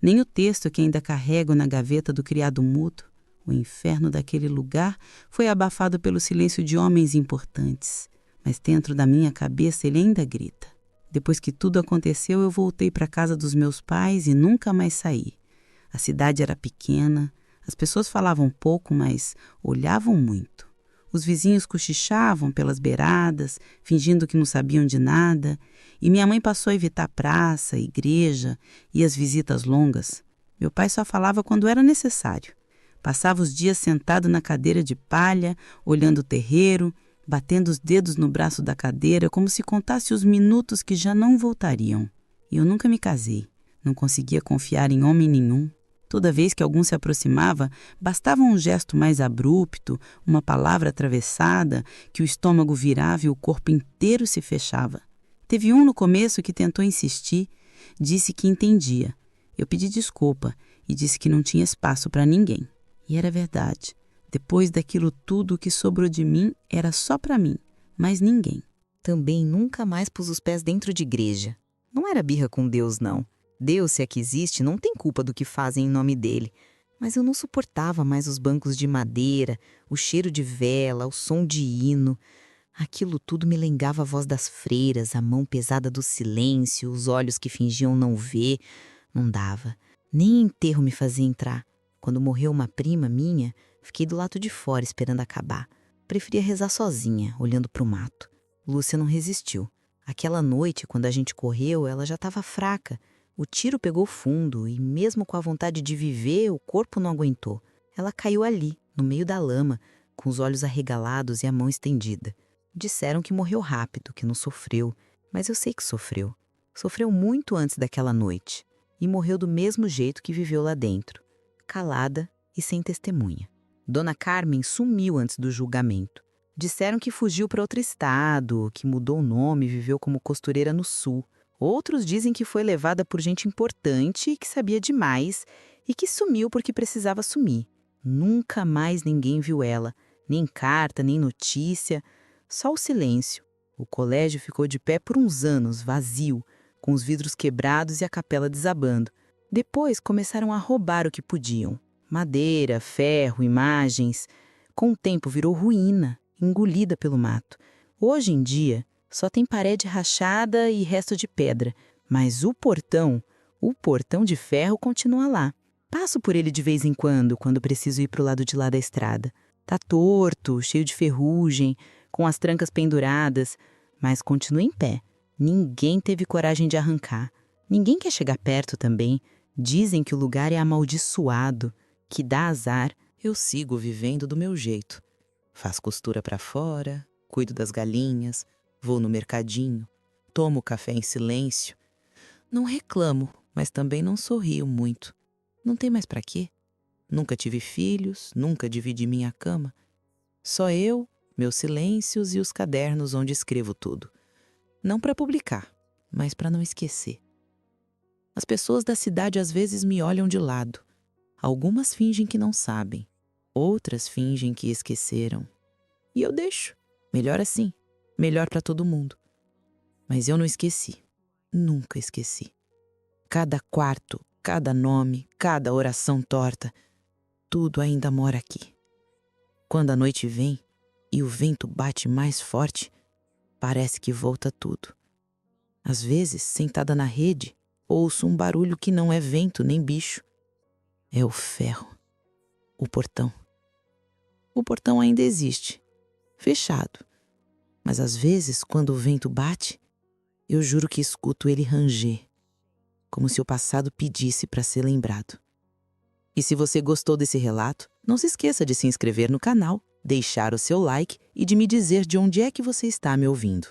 Speaker 6: nem o texto que ainda carrego na gaveta do criado mudo. O inferno daquele lugar foi abafado pelo silêncio de homens importantes. Mas dentro da minha cabeça ele ainda grita. Depois que tudo aconteceu, eu voltei para a casa dos meus pais e nunca mais saí. A cidade era pequena, as pessoas falavam pouco, mas olhavam muito. Os vizinhos cochichavam pelas beiradas, fingindo que não sabiam de nada, e minha mãe passou a evitar praça, igreja e as visitas longas. Meu pai só falava quando era necessário. Passava os dias sentado na cadeira de palha, olhando o terreiro, batendo os dedos no braço da cadeira, como se contasse os minutos que já não voltariam. E eu nunca me casei, não conseguia confiar em homem nenhum. Toda vez que algum se aproximava, bastava um gesto mais abrupto, uma palavra atravessada, que o estômago virava e o corpo inteiro se fechava. Teve um no começo que tentou insistir, disse que entendia. Eu pedi desculpa e disse que não tinha espaço para ninguém. E era verdade. Depois daquilo tudo, o que sobrou de mim era só para mim, mais ninguém.
Speaker 2: Também nunca mais pus os pés dentro de igreja. Não era birra com Deus, não. Deus, se é que existe, não tem culpa do que fazem em nome dele.
Speaker 4: Mas eu não suportava mais os bancos de madeira, o cheiro de vela, o som de hino. Aquilo tudo me lembrava a voz das freiras, a mão pesada do silêncio, os olhos que fingiam não ver. Não dava. Nem enterro me fazia entrar. Quando morreu uma prima minha, fiquei do lado de fora esperando acabar. Preferia rezar sozinha, olhando para o mato. Lúcia não resistiu. Aquela noite, quando a gente correu, ela já estava fraca. O tiro pegou fundo e, mesmo com a vontade de viver, o corpo não aguentou. Ela caiu ali, no meio da lama, com os olhos arregalados e a mão estendida. Disseram que morreu rápido, que não sofreu, mas eu sei que sofreu. Sofreu muito antes daquela noite e morreu do mesmo jeito que viveu lá dentro, calada e sem testemunha. Dona Carmen sumiu antes do julgamento. Disseram que fugiu para outro estado, que mudou o nome e viveu como costureira no sul. Outros dizem que foi levada por gente importante, que sabia demais e que sumiu porque precisava sumir. Nunca mais ninguém viu ela, nem carta, nem notícia, só o silêncio. O colégio ficou de pé por uns anos, vazio, com os vidros quebrados e a capela desabando. Depois começaram a roubar o que podiam. Madeira, ferro, imagens. Com o tempo virou ruína, engolida pelo mato. Hoje em dia, só tem parede rachada e resto de pedra, mas o portão de ferro continua lá. Passo por ele de vez em quando preciso ir para o lado de lá da estrada. Tá torto, cheio de ferrugem, com as trancas penduradas, mas continua em pé. Ninguém teve coragem de arrancar. Ninguém quer chegar perto também. Dizem que o lugar é amaldiçoado, que dá azar. Eu sigo vivendo do meu jeito. Faço costura para fora, cuido das galinhas, vou no mercadinho, tomo café em silêncio. Não reclamo, mas também não sorrio muito. Não tem mais para quê. Nunca tive filhos, nunca dividi minha cama. Só eu, meus silêncios e os cadernos onde escrevo tudo. Não para publicar, mas para não esquecer. As pessoas da cidade às vezes me olham de lado. Algumas fingem que não sabem, outras fingem que esqueceram. E eu deixo. Melhor assim. Melhor para todo mundo. Mas eu não esqueci. Nunca esqueci. Cada quarto, cada nome, cada oração torta, tudo ainda mora aqui. Quando a noite vem e o vento bate mais forte, parece que volta tudo. Às vezes, sentada na rede, ouço um barulho que não é vento nem bicho. É o ferro. O portão. O portão ainda existe. Fechado. Mas às vezes, quando o vento bate, eu juro que escuto ele ranger, como se o passado pedisse para ser lembrado. E se você gostou desse relato, não se esqueça de se inscrever no canal, deixar o seu like e de me dizer de onde é que você está me ouvindo.